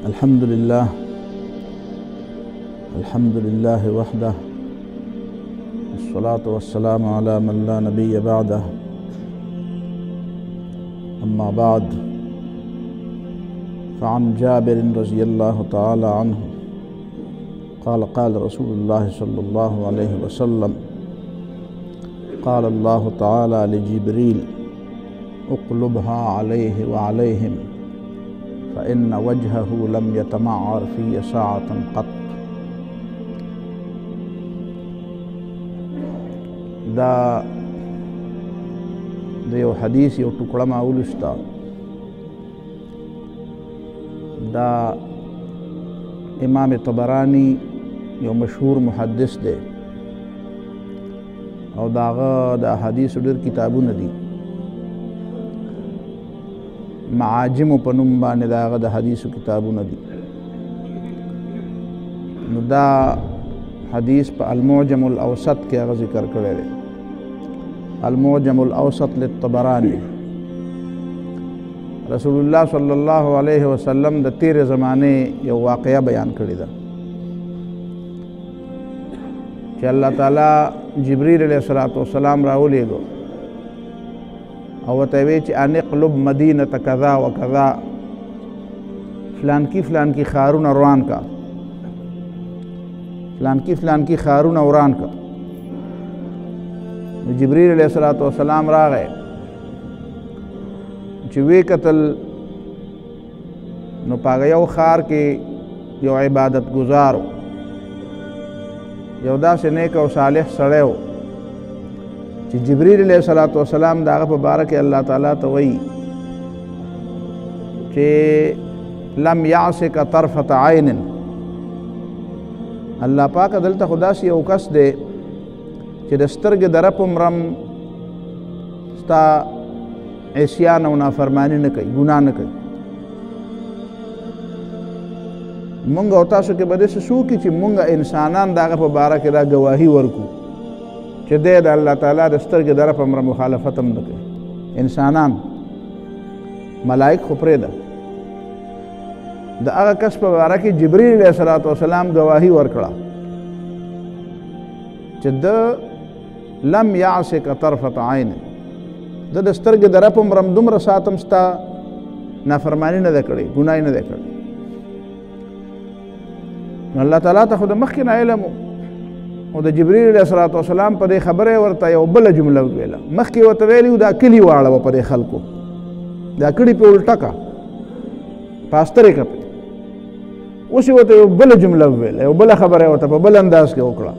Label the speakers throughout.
Speaker 1: الحمد لله وحده والصلاة والسلام على من لا نبي بعده أما بعد فعن جابر رضي الله تعالى عنه قال رسول الله صلى الله عليه وسلم قال الله تعالى لجبريل اقلبها عليه وعليهم فإن وجهه لم يتمعر في ساعة قط. دا یو حدیث یو ټوکړه ما ولوسته. دا امام طبرانی یو مشهور محدث دی او داغه د احادیث ډېر کتابونه دي. معاجم په نوم باندې داغه د حدیثو کتابونه دي. نو دا حدیث په المعجم الاوسط کې هغه ذکر کړی دی. المعجم الاوسط للطبرانی. رسول الله صلی الله علیه وسلم د تیر زمانه یو واقعه بیان کړی ده چې الله تعالی جبرئیل علیه السلام راولېږو او ورته وی چې ان اقلب مدینه کذا و کذا، فلان کی ښارونه روان کا، فلان کی ښارونه وران کا. نو جبرئیل علیه السلام راغی چې وی قتل نو پاغه یو ښار کې یو عبادت گزارو، یو داسې نیک او صالح سړی و چې جبرئیل علیه السلام داغه په باره کې الله تعالی ته وایي چې لم یعصک طرفة عین. الله پاک دلته خو داسې یو کس دی چې د سترګې د رپ مرم ستا عصیان او نافرمانی نه کوي، ګناه نه کوي. مونږ او تاسو کې به داسې څوک چې مونږ انسانان دغه په باره کې دا ګواهي ورکو چې دی د الله تعالی د سترګې د رپ امر مخالفت هم نه کوي. انسانان، ملائک خو پرېږده، د هغه کس په باره کې جبرئیل علیه السلام ګواهي ورکړه چې ده لم یعصک طرفة عین، ده د سترګې د رپ عمر دومره ساتم ستا نافرماني نه ده کړې، ګناه نه ده کړې. نو الله تعالی ته خو د مخکې نه علم او د جبرئیل علیه السلام په دې خبره ورته یو بله جمله وویله. مخکې ورته ویلي دا کلي واړوه په دې خلکو، دا کړي پې الټه کا، پاسترې که پې. اوس یې ورته یو بله جمله وویله، یو بله خبره ورته په بل انداز کې وکړه.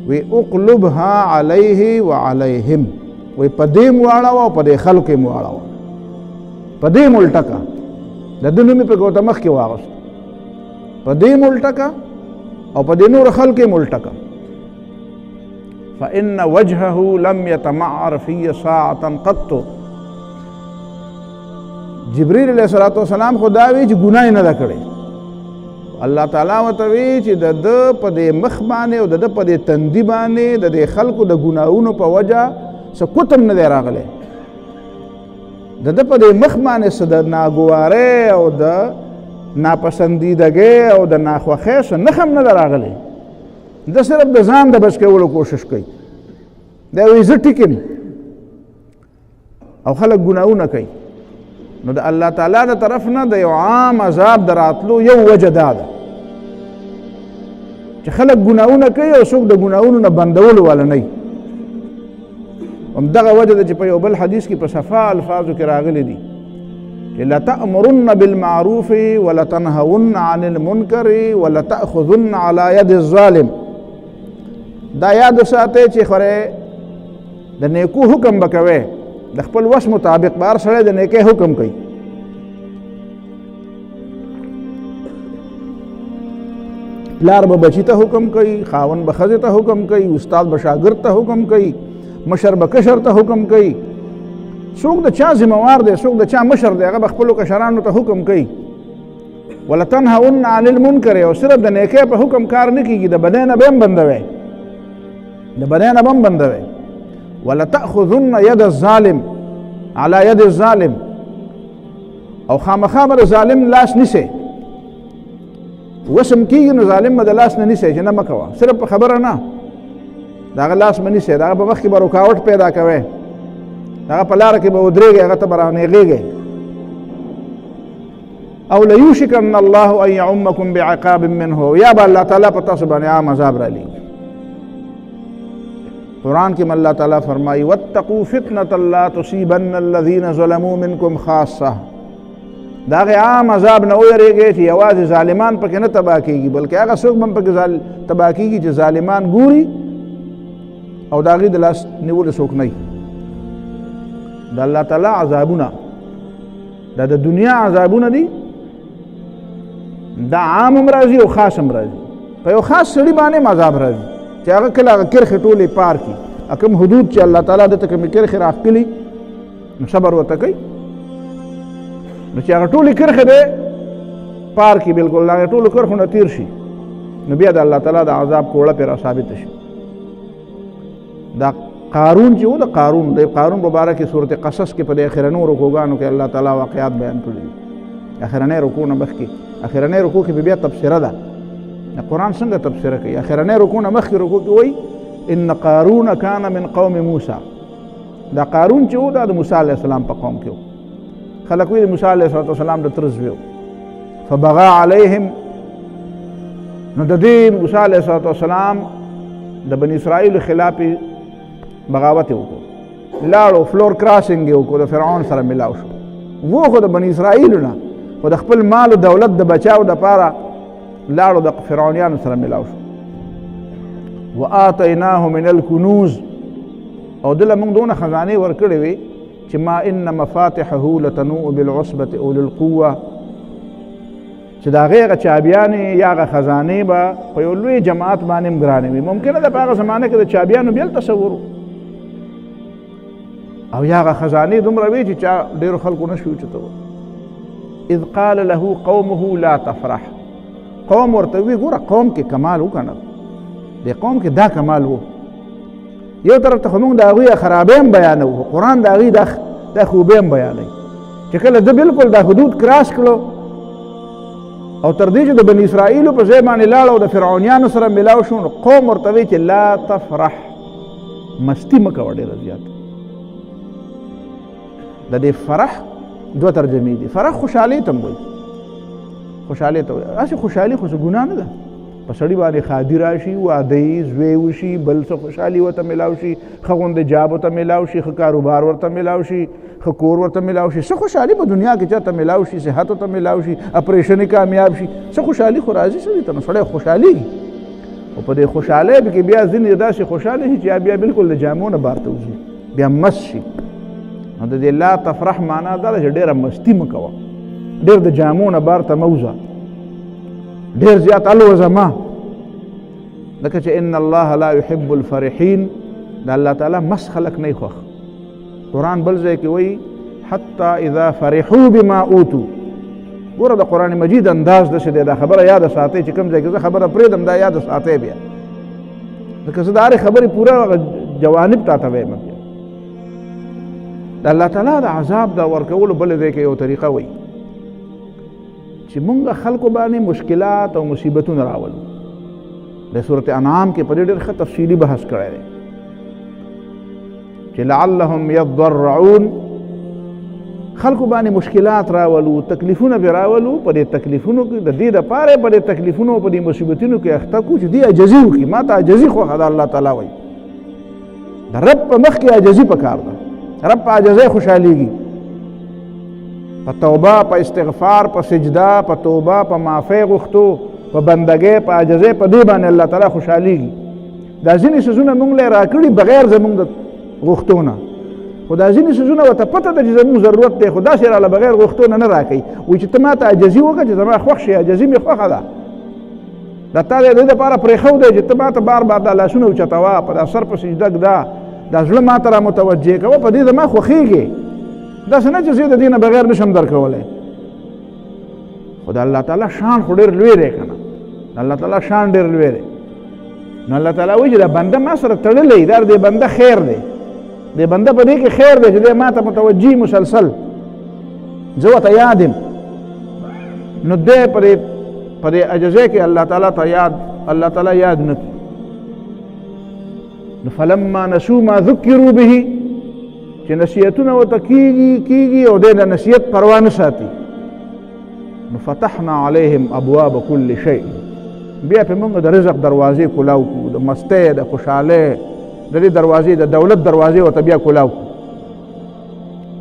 Speaker 1: وی اقلبها علیه وعلیهم، وی په دې م واړوه او په دې خلکو یې م واړوه، په دې م الټه کا. د ده نوم یې پکې ورته مخکې واغوست، په دې م الټه کا او په دې نور خلکو یې م الټه کا. فإن وجهه لم يتمعر في ساعة قط. جبرئیل علیه السلام خو دا وی چې ګناه نه ده کړې. الله تعالی ورته وی چې د ده په دې مخ باندې او د ده په دې تندي باندې د دې خلکو د ګناهونو په وجه څه کوتم نه دی راغلی. د ده په دې مخ باندې څه د ناګوارۍ او د ناپسندیدګۍ او د ناخوښۍ څه نښه هم نه ده راغلی. ده صرف د ځان د بچ کولو کوشش کوي. دی وایي زه ټیک یم او خلک ګناهونه کوي. نو د الله تعالی د طرف نه د یو عام عذاب د راتلو یو وجه دا ده چې خلک ګناهونه کوي او څوک د ګناهونو نه بندولو والا نه وي. همدغه وجه ده چې په یو بل حدیث کې په صفا الفاظو کې راغلی دي چې لتأمرن بالمعروف ولتنهون عن المنکر ولتأخذن على يد الظالم. دا یاد ساتئ چې خورې د نیکو حکم به کوئ، د خپل وس مطابق به هر سړی د نیکۍ حکم کوي. پلار به بچي ته حکم کوي، خاوند به ښځې ته حکم کوي، استاد به شاګرد ته حکم کوي، مشر به کشر ته حکم کوي. څوک د چا ذمہوار دی، څوک د چا مشر دی، هغه به خپلو کشرانو ته حکم کوي. ولتنهون عن المنکر، او صرف د نیکۍ په حکم کار نه کېږي، د بدۍ نه به هم بندوئ، د بدۍ نه به هم بندوئ. ولتأخذن يد الظالم على يد الظالم، او خامخا به ظالم لاس نیسئ، وسم کېږي نو ظالم به د لاس نه نیسئ چې نه مه کوه، صرف په خبره نه، د هغه لاس به نیسئ، د هغه په مخکې به رکاوټ پیدا کوئ، د هغه په لاره کې به ودرېږئ، هغه ته به رانېغېږئ. او لیوشکن الله ان یعمکم بعقاب منه، یا به الله تعالی په تاسو باندې عام عذاب را لېږي. قرآن کې الله تعالی فرمایي واتقوا فتنة لا تصیبن الذین ظلموا منکم خاصه، د هغې عام عذاب نه ویرېږئ چې یوازې ظالمان پکې نه تباه کېږي، بلکې هغه څوک به هم پکې تباه کېږي چې ظالمان ګوري او د هغې د لاس نیولو څوک نه وي. د الله تعالی عذابونه دا د دنیا عذابونه دي، دا عام هم راځي او خاص هم راځي. په یو خاص سړي باندې هم عذاب راځي چې هغه کله هغه کرښې ټولې پار کړي، کوم حدود چې الله تعالی دته کومې کرښې راښکلي نو صبر ورته کوي، نو چې هغه ټولې کرښې دی پار کړي، بلکل د هغې ټولو کرښو نه تېر شي، نو بیا د الله تعالی د عذاب کوړه پرې را ثابته شي. دا قارون چې و، د قارون په باره کې سورت قصص کې په د اخرنیو رکوګانو کې الله تعالی واقعات بیان کړي دي. اخرنی رکوع نه مخکې، اخرنی رکوع کې بیا تبصره ده، قرآن څنګه تبصره کوي؟ اخرنی رکوع نه مخکې رکوع کې وایي ان قارون کان من قوم موسی، دا قارون چې و دا د موسی علیه السلام په قوم کې و. خلک وایي د موسی علیه السلام د تره زوی و. فبغى علیهم، نو د دې موسی علیه السلام د بني اسرائیلو خلاف بغاوت یې وکړو، لاړو فلور کراسنګ یې وکړو، د فرعون سره ملاو شو. و خو د بني اسرائیلو نه، خو د خپل مال او دولت د بچاو دپاره لاړو د فرعونیانو سره ملاو شو. وآتیناه من الکنوز، او دله موږ دونه خزانې ورکړې وې چې ما ان مفاتحه لتنوء بالعصبة اولي القوة، چې د هغې هغه چابیانې یا هغه خزانې به په یو لوی جماعت باندې هم ګرانې وي. ممکنه ده په هغه زمانه کې د چابیانو بیا تصور او یا هغه خزانې دومره وي چې چا ډېرو خلکو نه شي اوچتولی. اذ قال له قومه لا تفرح، قوم ورته وی ګوره قوم کې کمال و که نه، د قوم کې دا کمال و. یو طرف ته خو موږ د هغوی خرابۍ هم بیانوو، قرآن د هغوی دا خوبۍ هم بیانوي چې کله ده بلکل دا حدود کراس کړو او تر دې چې د بني اسرائیلو په ځای باندې لاړ او د فرعونیانو سره ملاو شو، نو قوم ورته وی چې لا تفرح، مستی مه کوه ډېره زیاته. د دې فرح دوه ترجمې دي. فرح خوشحالۍ ته هم وایي، خوشحالۍ ته وایي. هسې خوشحالي خو څه ګناه نه ده، په سړي باندې ښادي راشي، واده یې زوی وشي، بل څه خوشحالي ورته میلاو شي، ښه غوندې جاب ورته میلاو شي، ښه کاروبار ورته میلاو شي، ښه کور ورته میلاو شي. څه خوشحالي په دنیا کې چاته میلاو شي، صحت ورته میلاو شي، اپریشن یې کامیاب شي، څه خوشحالي خو راځي سړي ته، نو سړی خوشحالېږي. او په دې خوشحالۍ کې بیا ځینې داسې خوشحاله شي چې بیا بلکل د جامو نه بار ته وځي، بیا مست شي. نو د دې لا تفرح معنا دا ده چې ډېره مستی مه کوه، ډېر د جامو نه بار ته مه وځه، ډېر زیات الوځه مه، ځکه چې ان الله لا يحب الفرحین، د الله تعالی مست خلک نه خوښ. قرآن بل ځای کې وایي حتی اذا فرحوا بما اوتوا. ګوره د قرآن مجید انداز داسې دی، دا خبره یاده ساتئ چې کوم ځای کې زه خبره پرېږدم دا یاده ساتئ بیا، ځکه زه د هرې خبرې پوره جوانب تا ته وایم. د الله تعالی د عذاب د ورکولو بل ځای کې یو طریقه وایي چې مونږ خلکو باندې مشکلات او مصیبتونه راولو. د سورت انعام کې په دې ډېر ښه تفصیلي بحث کړی دی چې لعلهم یضرعون، خلکو باندې مشکلات راولو، تکلیفونه پرې راولو. په دې تکلیفونو کې د دې دپاره په دې تکلیفونو او په دې مصیبتونو کې اخته کړو چې دې عجزي وکړي. ما ته عجزي خوښه ده. الله تعالی وایي د رب په مخ کې عجزي پکار ده. رب په عجزۍ خوشحالېږي، په توبه، په استغفار، په سجده، په توبه، په معافۍ غوښتو، په بندګۍ، په عجزۍ، په دې باندې الله تعالی خوشحالېږي. دا ځینې څیزونه موږ له راکړي بغیر زموږ د غوښتو نه، خو دا ځینې څیزونه ورته پته ده چې زموږ ضرورت دی، خو داسې راله بغیر غوښتو نه راکوي. وایي چې ته ما ته عجزي وکړه چې زما خوښ شي، عجزي مې خوښه ده. دا تا د دې دپاره پرېښودی چې ته ما ته بار بار دا لاسونه اوچتوه، په دا سر په سجده ږده، دا زړه ما ته را متوجه کوه، په دې زما خوښېږي. داسې نه چې زه د دې نه بغیر نشم درکولی. خو د الله تعالی شان خو ډېر لوی دی که نه، د الله تعالی شان ډېر لوی دی. نو الله تعالی وایي چې دا بنده ما سره تړلی، دا د دې بنده خیر دی، د بنده په دې کې خیر دی چې دی ما ته متوجه مسلسل، زه ورته یاد یم. نو دی په په دې عجزه کې الله تعالی یاد نه کړي. نو فلما نسوا ما ذکروا به، چې نصیحتونه ورته کېږي او دې د نصیحت پروا نه ساتي، نو فتحنا علیهم ابواب کل شیء، بیا په موږ د رزق دروازې کلاو کړو، د مستۍ د خوشحالۍ د دې دروازې، د دولت دروازې ورته بیا کلاو کړو.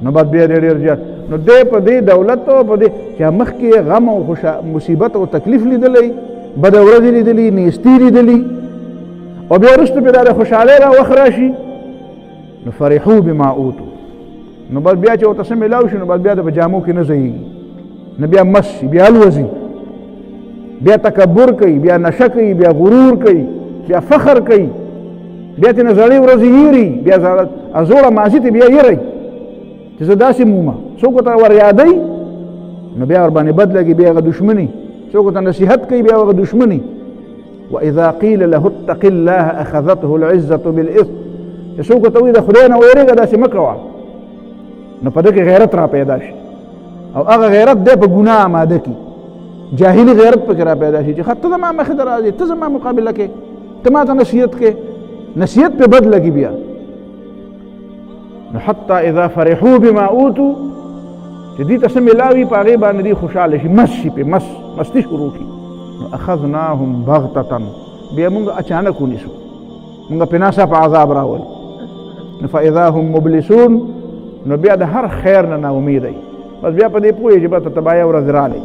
Speaker 1: نو بعد بیا ډېر زیات نو دی په دې دولت او په دې چې مخکې غم او مصیبت او تکلیف لیدلی، بده ورځې لیدلي، نیستي لیدلي، او بیا وروسته پرې د خوشحالۍ را وخت راشي، نو فرحو بما اوتو، نو بعد بیا چې ورته څه میلاو شي، نو بعد بیا د په جامو کې نه ځایږي، نه بیا مس شي، بیا الوځي، بیا تکبر کوي، بیا نشه کوي، بیا غرور کوي، بیا فخر کوي، بیا ترې زړې ورځې یېري، بیا زوړه ماضي ته بیا یېری چې زه داسې مومه، څوک ورته ور یادوي نو بیا ورباندې بد لګي، بیا هغه دشمني، څوک ورته نصیحت کوي بیا هغه دشمني. واذا قیل له اتق الله اخذته العزة بالاثم، چې څوک ورته وایي د خدای نه ویرېږه داسې مه کوه، نو په ده کې غیرت را پیدا شي، او هغه غیرت دی په ګناه اماده کي، جاهلي غیرت پکې را پیدا شي چې ته زما مخې ته راځې، ته زما مقابله کې، ته ما ته نصیحت کې، نصیحت پې بد لګي بیا. نو حتی اذا فرحو بما اوتو، چې دوی ته څه میلاوي په هغې باندې دوی خوشحاله شي، مست شي پې، مستي شروع کړي، نو اخذناهم بغتة، بیا موږ اچانک ونیسو، موږ پې ناڅاپه عذاب راول، نو فاذا هم مبلسون، نو بیا د هر خیر نه ناامیدی، بس بیا په دې پوهېږي چې بس تباهیه ورځ رالی.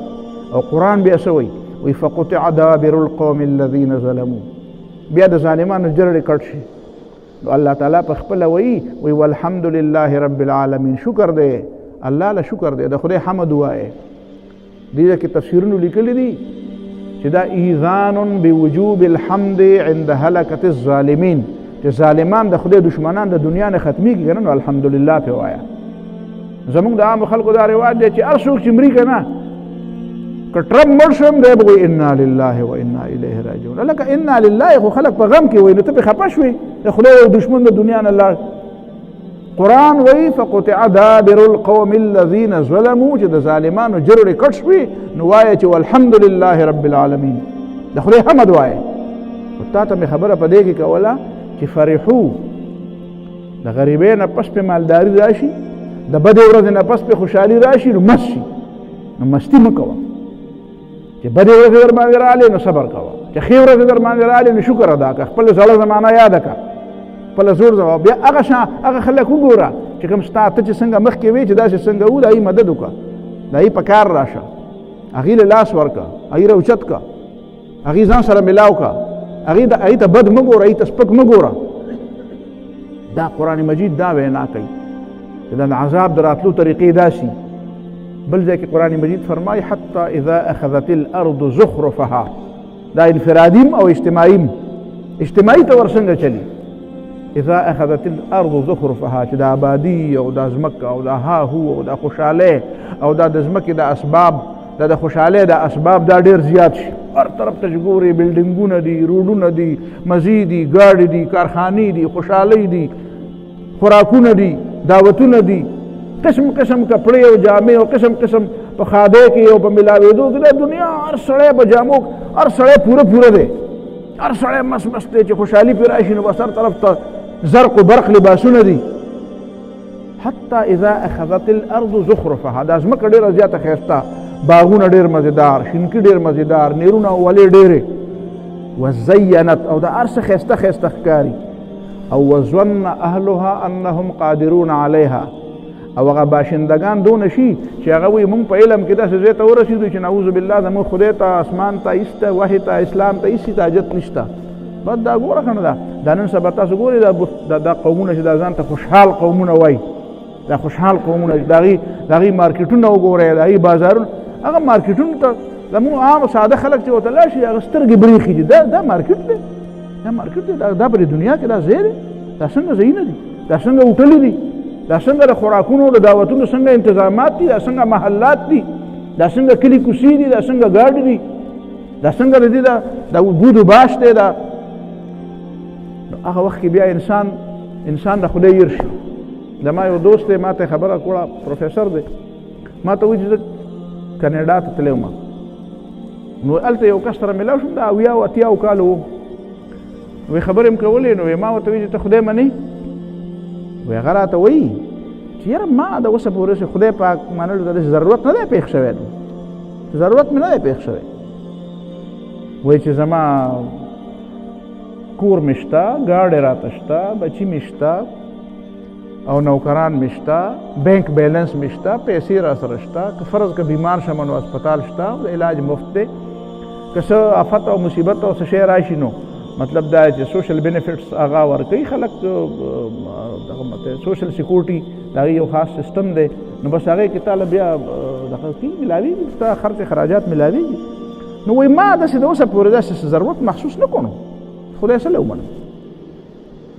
Speaker 1: او قرآن بیا څه وایي فقطع دابر القوم الذین ظلموا، بیا د ظالمانو جرړې کټ شي. نو الله تعالی په خپله وایي والحمد لله رب العالمین، شکر دی الله له، شکر دی، د خدای حمد ووایې. دې کې تفسیرونو لیکلي دي چې دا ایذان بوجوب الحمد عند هلکة الظالمین، چې ظالمان د خدای دشمنان د دنیا نه ختمیږي که نه، نو الحمدلله پې وایه. زمونږ د عامو خلکو دا رواج دی چې هر څوک چې مري که نه، که ټرمپ مړ شم دی به وایي انا لله و انا الیه راجعون. لکه انا لله خو خلک په غم کې وایي، نو ته پې خفه شوې، د خدای یو دشمن د دنیا نه لاړ. قرآن وایي فقطع دابر القوم الذین ظلموا، چې د ظالمانو جرړې کټ شوې، نو وایه چې والحمد لله رب العالمین، د خدای حمد وایه. تا ته مې خبره په دې کې کوله چې فرحو، د غریبۍ نه پس پې مالداري راشي، د بدې ورځې نه پس پې خوشحالي راشي، نو مست شي، نو مستی مه کوه. چې بدې ورځې در باندې رالې نو صبر کوه، چې ښې ورځې در باندې رالې نو شکر ادا کړه، خپله زړه زمانه یاده کړه، خپله زور زما. بیا هغه خلک وګوره چې کوم ستا ته چې څنګه مخکې وې چې داسې څنګه وو، د هغې مدد وکړه، د هغې په کار راشه، هغې له لاس ورکړه، هغې راوچت کړه، هغې ځان سره میلاو کړه، هغې ته بد مه ګوره، هغې ته سپک مه ګوره. دا قرآن مجید دا وینا کوي چې د عذاب د راتلو طریقې داسي. بل ځای کې قرآن مجید فرمایي حتی اذا اخذت الارض زخرفها، دا انفرادیم او اجتماعیم، اجتماعي ته ورڅنګه چلی. اذا اخذت الارض زخرفها، چې د آبادي او د ځمکه او د هاهو او د خوشحالۍ او د ځمکې د اسباب، د خوشحالۍ د اسباب دا ډېر زیات شي، هر طرف ته چې ګورې بلډینګونه دي، روډونه دي، مزې دي، ګاډې دي، کارخانې دي، خوشحالۍ دي، خوراکونه دي، دعوتونه دي، قسم قسم کپړې او جامې او قسم قسم په خادۍ کې او په ملاوېدو کې د دنیا هر سړی په جامو، هر سړی پوره دی، هر سړی مست دی چې خوشحالي پرې راشي، نو بس هر طرف ته زرق و برق لباسونه دي. حتی اذا اخذت الارض زخرفها، دا ځمکه ډېره زیاته ښایسته، باغونه ډېر مزېدار، شینکي ډېر مزېدار، نیرونه او ولې ډېرې، وزینت، او دا هر څه ښایسته ښایسته ښکاري، او وظن اهلها انهم قادرون علیها، او هغه باشندگان دونه شي چې هغه وایي موږ په علم کې داسې ځای ته ورسېدو چې نعوذ بالله زموږ خدای ته، اسمان ته، هېڅ ته، وحي ته، اسلام ته هېڅ ته حاجت نشته. بس دا ګوره که نه دا نن سبا تاسو ګورئ دا قومونه چې دا ځان ته خوشحال قومونه وایي، دا خوشحال قومونه، د هغې مارکېټونه وګورئ، د هغې بازارونه، هغه مارکېټونو ته زموږ عام ساده خلک چې ورته لاړ شي هغه سترګې برېښي دي، دا مارکېټ دی، دا مارکېټ دی، دا په دنیا کې دا ځای دی، دا څنګه ځایونه دي، دا څنګه هوټلې دي، دا څنګه د خوراکونو د دعوتونو څنګه انتظامات دي، دا څنګه محلات دي، دا څنګه کلي کوڅې دي، دا څنګه ګاډې دي، دا څنګه د دې د بود و باش دی. دا هغه وخت کې بیا انسان د خدای ير شي. د ما یو دوست دی، ما ته خبره کړه، پروفیسر دی، ما ته وایي چې زه کاناډا ته تللی وم، نو هلته یو کس سره میلاو شوم د 80 کالو و وایي خبرې م کولې نو ما ورته وایي چې ته خدای منې وایي هغه راته وایي چې یاره ما د اوسه پورې خدای پاک منلو ته داسې ضرورت نه دی پېښ شوی ضرورت مې نه دی پېښ شوی وایي چې زما کور مې شته ګاډې راته شته بچي مې شته او نوکران مې شته بینک بیلنس مې شته پیسې را سره شته که فرض که بیمار شم نو هسپتال شته د علاج مفت دی که څه آفت او مصیبت او څه شی راشي نو مطلب دا چې سوشل بینیفټس هغه ورکوي خلک سوشل سیکورټي د هغې یو خاص سیسټم دی نو بس هغې کې تاله بیا دغه کېږي میلاوېږي ستا خرچ خراجات میلاوېږي نو وایي ما داسې د اوسه پورې داسې ضرورت محسوس نه کړو خدای سره ومنم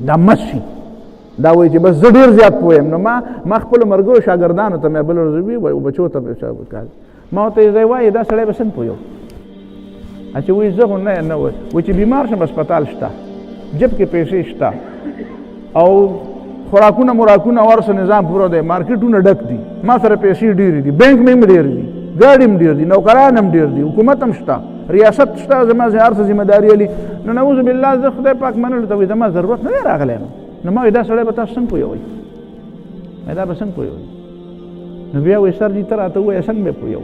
Speaker 1: دا مست شي دا وایي چې بس زه ډېر زیات پوه یم نو ما خپلو ملګرو شاګردانو ته مې بله ورځ ووایي بچو ته ما ورته یې ځای وایي دا سړی به څنګه پوه چې وایي زه خو نه وایي چې بیمار شم هسپتال شته جب کې پیسې شته او خوراکونه مراکونه ورسه نظام پوره دی مارکیټونه ډک دي ما سره پیسې ډېرې دي بینک مې هم ډېر دي ګاډي هم ډېر دي نوکران هم ډېر دي حکومت هم شته ریاست شته زما هر څه ذمه داري علي نو نعوذ بالله زه خدای پاک منلو ته وایي زما ضرورت نه دی راغلی نو ما وایي دا سړی به تاسو څنګه پوهوئ دا به څنګه پوهوئ نو بیا وایي سر جي ته راته ووایه څنګه به پوهوو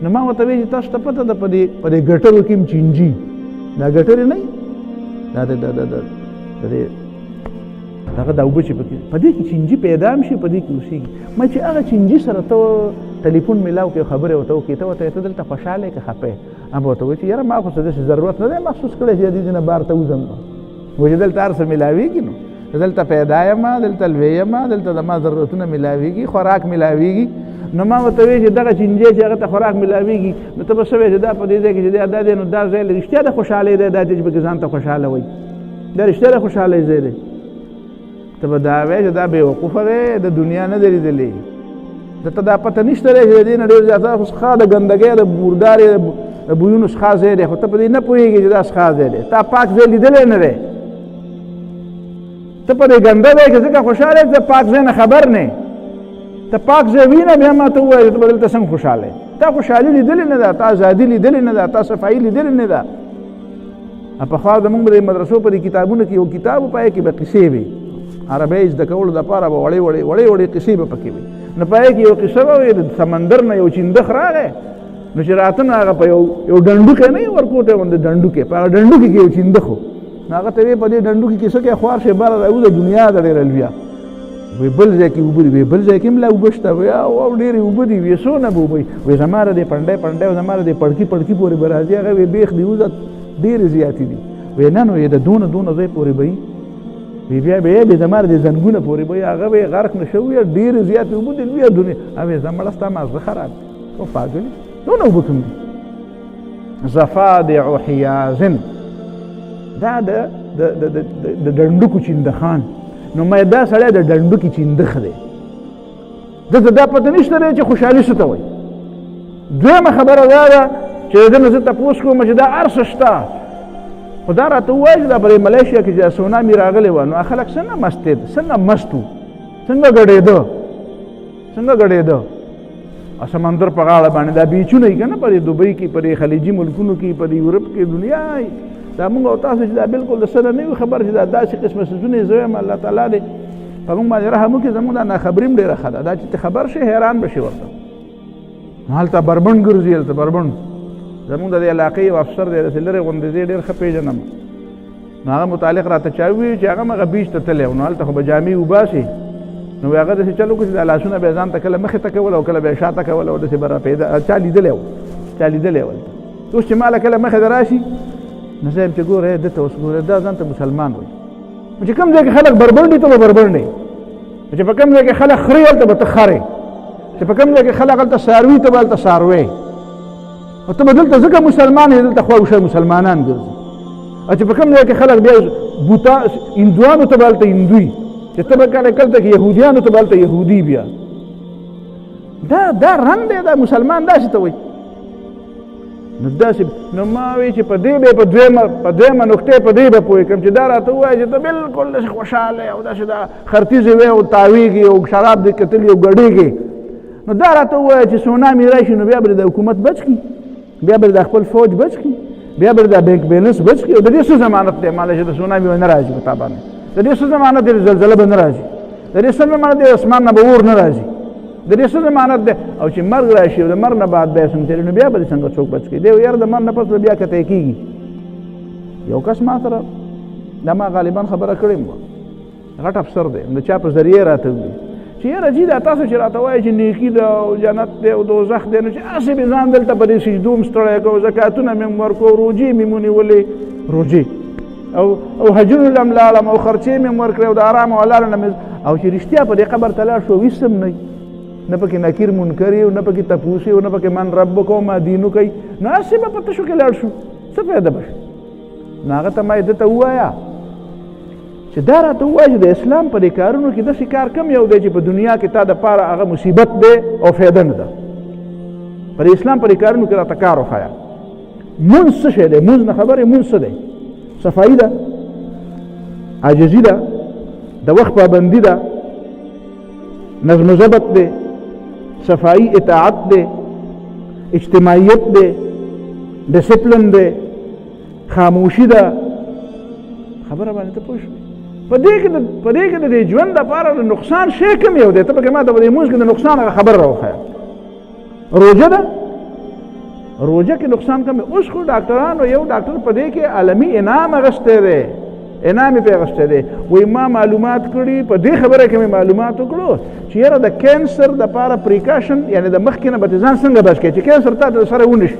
Speaker 1: نو ما ورته وایي چې تاسو ته پته ده په دې ګټرو کې هم چینجي دا ګټرې نه دا دغه دا اوبه چې په دې کې چینجي پیدا هم شي په دې کې اوسېږي ما چې هغه چینجي سره ته ټلیفون میلاو کې خبرې ورته وکړې ته ورته ته دلته خوشحاله یې که خفه یې هغه ورته وایي چې یاره ما خو څه داسې ضرورت نه دی محسوس کړی چې د دې نه بار ته وځم وایي چې دلته هر څه میلاوېږي نو دلته پیدا یم دلته لوی یم دلته زما ضرورتونه میلاوېږي خوراک میلاوېږي نو ما ورته وایي چې دغه چینجی چې هغه ته خوراک میلاوېږي نو ته به څه وایې چې دا په دې ځای کې چې دا دی نو دا ځای رښتیا د خوشحالۍ دی دا دی چې پکې ځان ته خوشحاله وایي دا رښتیا د خوشحالۍ ځای دی ته به دا وایې چې دا بېوقوفه دی د دنیا نه دی لیدلی درته دا پته نشته دی چې د دې نه ډېر زیاته خو څښا د ګندګۍ د مردارې د بویونو څښا ځای دی خو ته په دې نه پوهېږې چې دا څښا ځای دی تا پاک ځای لیدلی نه دی ته په دې ګنده دی که ځکه خوشحاله یې ته پاک ځای نه خبر نه ته پاک ځای وینه بیا ما ته ووایې چې ته به دلته څنګه خوشحاله یې تا خوشحالي لیدلې نه ده تا ازادي لیدلې نه ده تا صفایي لیدلې نه ده پخوا زمونږ د مدرسو په دې کتابونو کې یو کتاب و په هغې کې به قصې وي عربی زده کولو دپاره به وړې قصې به پکې وي نو په هغې کې یو قصه به وي د سمندر نه یو چندخ راغی نو چې راته نو هغه په یو ډنډوکی نه یې ورکوټی غوندې ډنډوکی په هغه ډنډوکي کې یو چندخ و نو هغه ته ویې په دې ډنډوکي کې څه کوې خوار شی باره راوځه دنیا ده ډېره لویه وی بل ځای کې اوبه دي وی بل ځای کې هم لا اوبه شته وی او ډېرې اوبه دي وی څونه به اوبه وی زما د دې پنډی او زما د دې پړکي پورې به راځي هغه وی بیخ دي اوزه ډېرې زیاتې دي وی نه نو د دونه ځای پورې به وی بیا به یې زما د زنګونه پورې به هغه به غرق نه شوي ډېرې زیاتې اوبه دي لویه دنیا هغې زه مړه ستا مازغه خراب او پاګل دونه اوبه کوم دي زفادع حیازن دا د ډنډوکو چندخان نو مې دا سړی د ډنډوکي چندخ دی دته دا پته نشته دی چې خوشحالي څه ته وایي دویمه خبره دا ده چې د ده نه زه تپوس کوم چې دا هر څه شته خو دا راته ووایي چې دا په ملیشیا کې چې سونامي راغلی وه نو خلک څنګه مستېد څنګه مست وو څنګه ګډېده سمندر په غاړه باندې دا بیچونه یې که نه په دې دوبۍ کې په دې خلیجي ملکونو کې په دې یورپ کې دنیا دا مونږ او تاسو چې دا بالکل د سره نه وي خبر چې دا داسې قسمه څیزونه یې زه یم الله تعالی دې په مونږ باندې رحم وکړي زمونږ دا ناخبري هم ډېره ښه ده دا چې ته خبر شې حیران به شې ورته هلته بربنډ ګرځي هلته بربنډ زمونږ د دې علاقې یو افسر دی داسې لرې غوندې دی ډېر ښه پېژنم نو هغه متعلق راته چا وویل چې هغه هم هغه بیچ ته تللی و نو هلته خو به جامې وباسي نو هغه داسې چل وکړو چې دا لاسونه به یې ځان ته کله مخې ته کول او کله به یې شاته کول او داسې به راپېده چا لیدلی و اوس چې ماله کله مخې ته راشي نو زه یم چې ګوره ده ته اوس ګوره دا ځان ته مسلمان وایي چې کوم ځای کې خلک بربنډ دي ته به بربنډ دی چې په کوم ځای کې خلک خري هلته به ته خرې چې په کوم ځای کې خلک هلته څاروي ته به هلته څاروی او ته به دلته ځکه مسلمان یې دلته خواوشی مسلمانان ګرځي او چې په کوم ځای کې خلک بیا بوتا هندوانو ته به هلته هندوی چې ته به کله کلته کې یهودیانو ته به هلته یهودي بیا دا رنګ دی دا مسلمان داسې ته وایي نو داسې نو ما وایي چې په دې به په دویمه نقطې په دې به پوه کړم چې دا راته ووایي چې ته بلکل داسې خوشحاله او داسې دا خرتیزې وی او تاویږي او شراب دې کتلي او ګډېږي نو دا راته ووایي چې سونامي راشي نو بیا به د حکومت بچ کړي بیا به د خپل فوج بچ کړي، بیا به د بینک بیلنس بچ کړي. او د دې څه ضمانت دی ماله چې د سونامي به نه راځي په تا باندې؟ د دې څه ضمانت دی زلزله به نه راځي؟ د دې څه ضمانت دی اسمان نه به اور نه راځي؟ د دې څه ضمانت دی؟ او چې مرګ راشي او د مرګ نه بعد بیا څنګه تېري نو بیا به دې څنګه څوک بچ کړي؟ دی یار د مرګ نه پس بیا کته کېږي. یو کس ما سره دا ما غالبا خبره کړې وه، غټ افسر دی، د چا په ذریعې راته وي چې یاره جي دا تاسو چې راته وایئ چې نیکي ده او جنت دی او دوزخ دی، نو چې هسې مې ځان دلته په دې سجدو م ستړی کړو، زکاتونه مې م ورکړو، روجې مې ونیولې، روجې او حجونو له م لاړم او خرچې مې م ورکړې او د ارام او حلاله نه مې او چې رښتیا په دې قبر ته لاړ شو ویس هم نه نه پکې نکیر منکر او نه پکې تپوس او نه پکې من ربک او ما دینک، نو هسې به په تشو کې لاړ شو، څه فایده به شو؟ نو هغه ته ما یې ده ته ووایه چې دا راته ووایه چې د اسلام په دې کارونو کې داسې کار کم یو دی چې په دنیا کې تا دپاره هغه مصیبت دی او فایده نه ده. په د اسلام په دې کارونو کې راته کار وښایه. مونځ څه شی دی؟ مونځ نه خبرې، مونځ څه دی؟ صفایي ده، عاجزي ده، د وخت پابندي ده، نظم و ضبط دی، صفایي اطاعت دی، اجتماعیت دی، ډسپلن دی، خاموشي ده. خبره باندې ته پوه شوې؟ په دې کې د دې ژوند دپاره د نقصان شی کم یو دی. ته پکې ما ته په دې مونځ کې د نقصان هغه خبره راوښیه. روژه ده، روژه کې نقصان کم دی. اوس خو ډاکټرانو یو ډاکټر په دې کې عالمي انعام اخیستی دی، انعام یې پرې اخیستی دی. وایي ما معلومات کړي، په دې خبره کې مې معلومات وکړو چې یاره د کینسر دپاره پریکاشن، یعنې د مخکې نه به ته ځان څنګه بچ کړې چې کینسر تا ته سره ونه شي.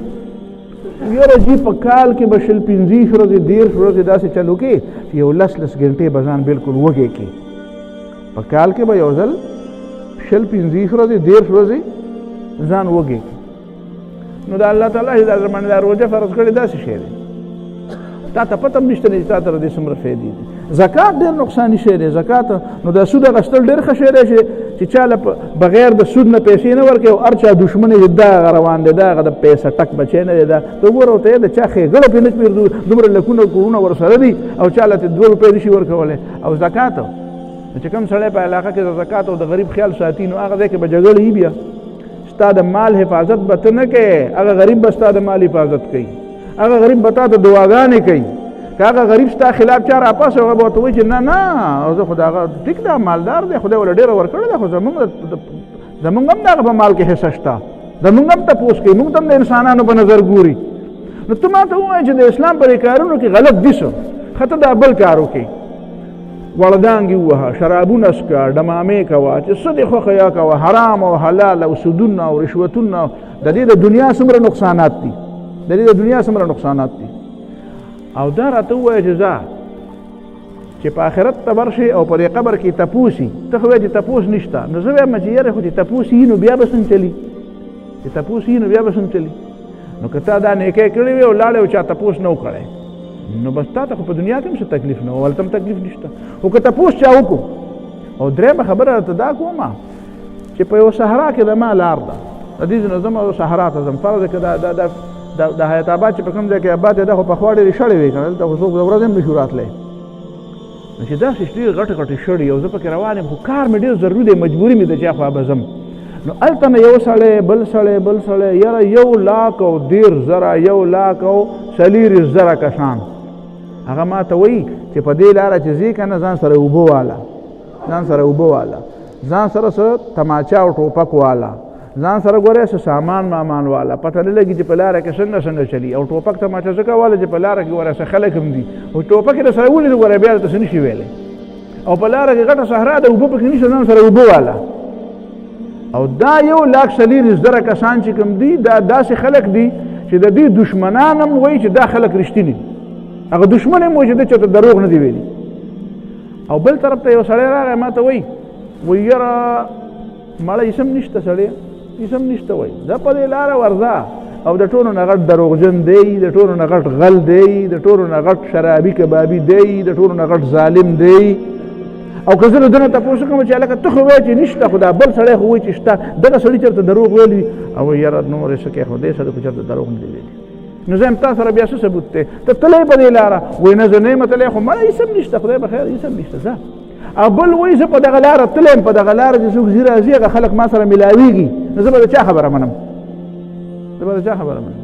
Speaker 1: یاره جي په کال کې به 15 ورځې 13 ورځې داسې چلو کې چې یو 10 ګنټې به ځان بالکل وږی کړي. په کال کې به یو ځل 15 ورځې 13 ورځې ځان وږی کړي. نو د الله تعالی چې دا زمانه دا روژه فرض کړې داسې شی دی، تا ته پته هم نشته چې تا ته د دې څومره فایدې دي. زکات ډېر نقصاني شی دی. زکات نو د سود اخیستل ډېر ښه شی دی چې چا له بغیر د سود نه پیسې نه ورکوي او هر چا دښمن یې دا هغه روان دی، دا هغه د پیسه ټک بچی نه دی. دا ته وګوره ورته د چا ښېګړه پرې نه کړي، دومره لکونه کورونه ورسره دي او چا له 2 روپۍ نشي ورکولی. او زکات چې کوم سړی په علاقه کې د زکات او د غریب خیال ساتي، نو هغه ځای کې به جګړې وي، بیا ستا د مال حفاظت به ته نه کوې، هغه غریب به ستا د مال حفاظت کوي، هغه غریب به تا ته دعاګانې کوي. که هغه غریب ستا خلاف چا راپاس هغه به ورته وایي چې نه نه او زه خو د هغه ټیک ده مالدار دی، خدای ورله ډېره ورکړې ده، خو زمونږ هم د هغه په مال کې حصه شته، زمونږ هم تپوس کوي، مونږ ته هم د انسانانو په نظر ګوري. نو ته ما ته ووایه چې د اسلام په دې کارونو کې غلط دي څه، ښه ته دا بل کار وکړې، وړدانګې ووهه، شرابونه څښه، ډمامې کوه، چې څه دې خوښه یا کوه، حرام او حلال او سودونه او رشوتونه. د دې د دنیا څومره نقصانات دي، د دې د دنیا څومره نقصانات دي. او دا راته ووایه چې ځه چې په آخرت ته ورشې او په دې قبر کې تپوس وي. ته خو وایې چې تپوس نشته، نو زه وایم چې یاره خو چې تپوس وي نو بیا به څنګه چلي؟ چې تپوس وي نو بیا به څنګه چلي؟ نو که تا دا نیکۍ کړې وي او لاړې او چا تپوس نه و کړی، نو بس تا ته خو په دنیا کې هم څه تکلیف نه و، هلته هم تکلیف نشته. خو که تپوس چا وکړو. او درېیمه خبره راته دا کومه چې په یو صحرا کې د ما لار ده، د دې ځای نه ځم او صحرا ته ځم، فرض که د حیات آباد چې په کوم ځای کې آباد دی دا خو پخوا ډېرې شړې وې که نه، دلته خو څوک د ورځې هم نشو راتلی. نو چې داسې ډېرې غټې غټې شړې او زه پکې روان یم، خو کار مې ډېر ضروري دی، مجبوري مې ده چې اخوا به ځم. نو هلته نه یو سړی بل سړی یاره 1,13,000 1,40,000 کسان هغه ما ته وایي چې په دې لاره چې ځې که نه ځان سره اوبه واله، ځان سره اوبه واله، ځان سره څه تماچا او ټوپک واله، ځان سره ګورې څه سامان مامان واله، پته نه لګي چې په لاره کې څنګه چلي. او ټوپک تماچا ځکه واله چې په لاره کې ګوره څه خلک هم دي، او ټوپک یې سره ولید ګوره بیا ته څه نشي ویلی. او په لاره کې غټه صحرا ده، اوبه پکې نشته، ځان سره اوبه واله. او دا 1,40,000 کسان چې کوم دي دا داسې خلک دي چې د دې دشمنان هم وایي چې دا خلک رښتیني دي، هغه دشمن هم وایي چې ده چېرته دروغ نه دي ویلي. او بل طرف ته یو سړی راغی ما ته وایي یاره مړه هېڅ هم نشته سړی، هېڅ هم نشته وایي، دا په دې لاره ورځه. او د ټولو نه غټ دروغجن دی، د ټولو نه غټ غل دی، د ټولو نه غټ شرابي کبابي دی، د ټولو نه غټ ظالم دی. او که زه د ده نه تپوس وکړم چې هلکه ته خو وایې چې نشته، خو دا بل سړی خو وایي چې شته، دغه سړي چېرته دروغ ویلي؟ او یاره نور یې څه کوې، خو دې سړي خو چېرته دروغ نه دي ویلي. نو زه یم تا سره بیا څه ثبوت دی؟ ته تللی په دې لاره؟ وایي نه زه نه یم تللی، خو مړه هېڅ هم نشته، خدای به خیر هېڅ هم نشته ځه. او بل وایي زه په دغه لاره تللی یم، په دغه لاره چې څوک ځي راځي هغه خلک ما سره میلاویږي، نو زه به د چا خبره منم؟ زه به د چا خبره منم؟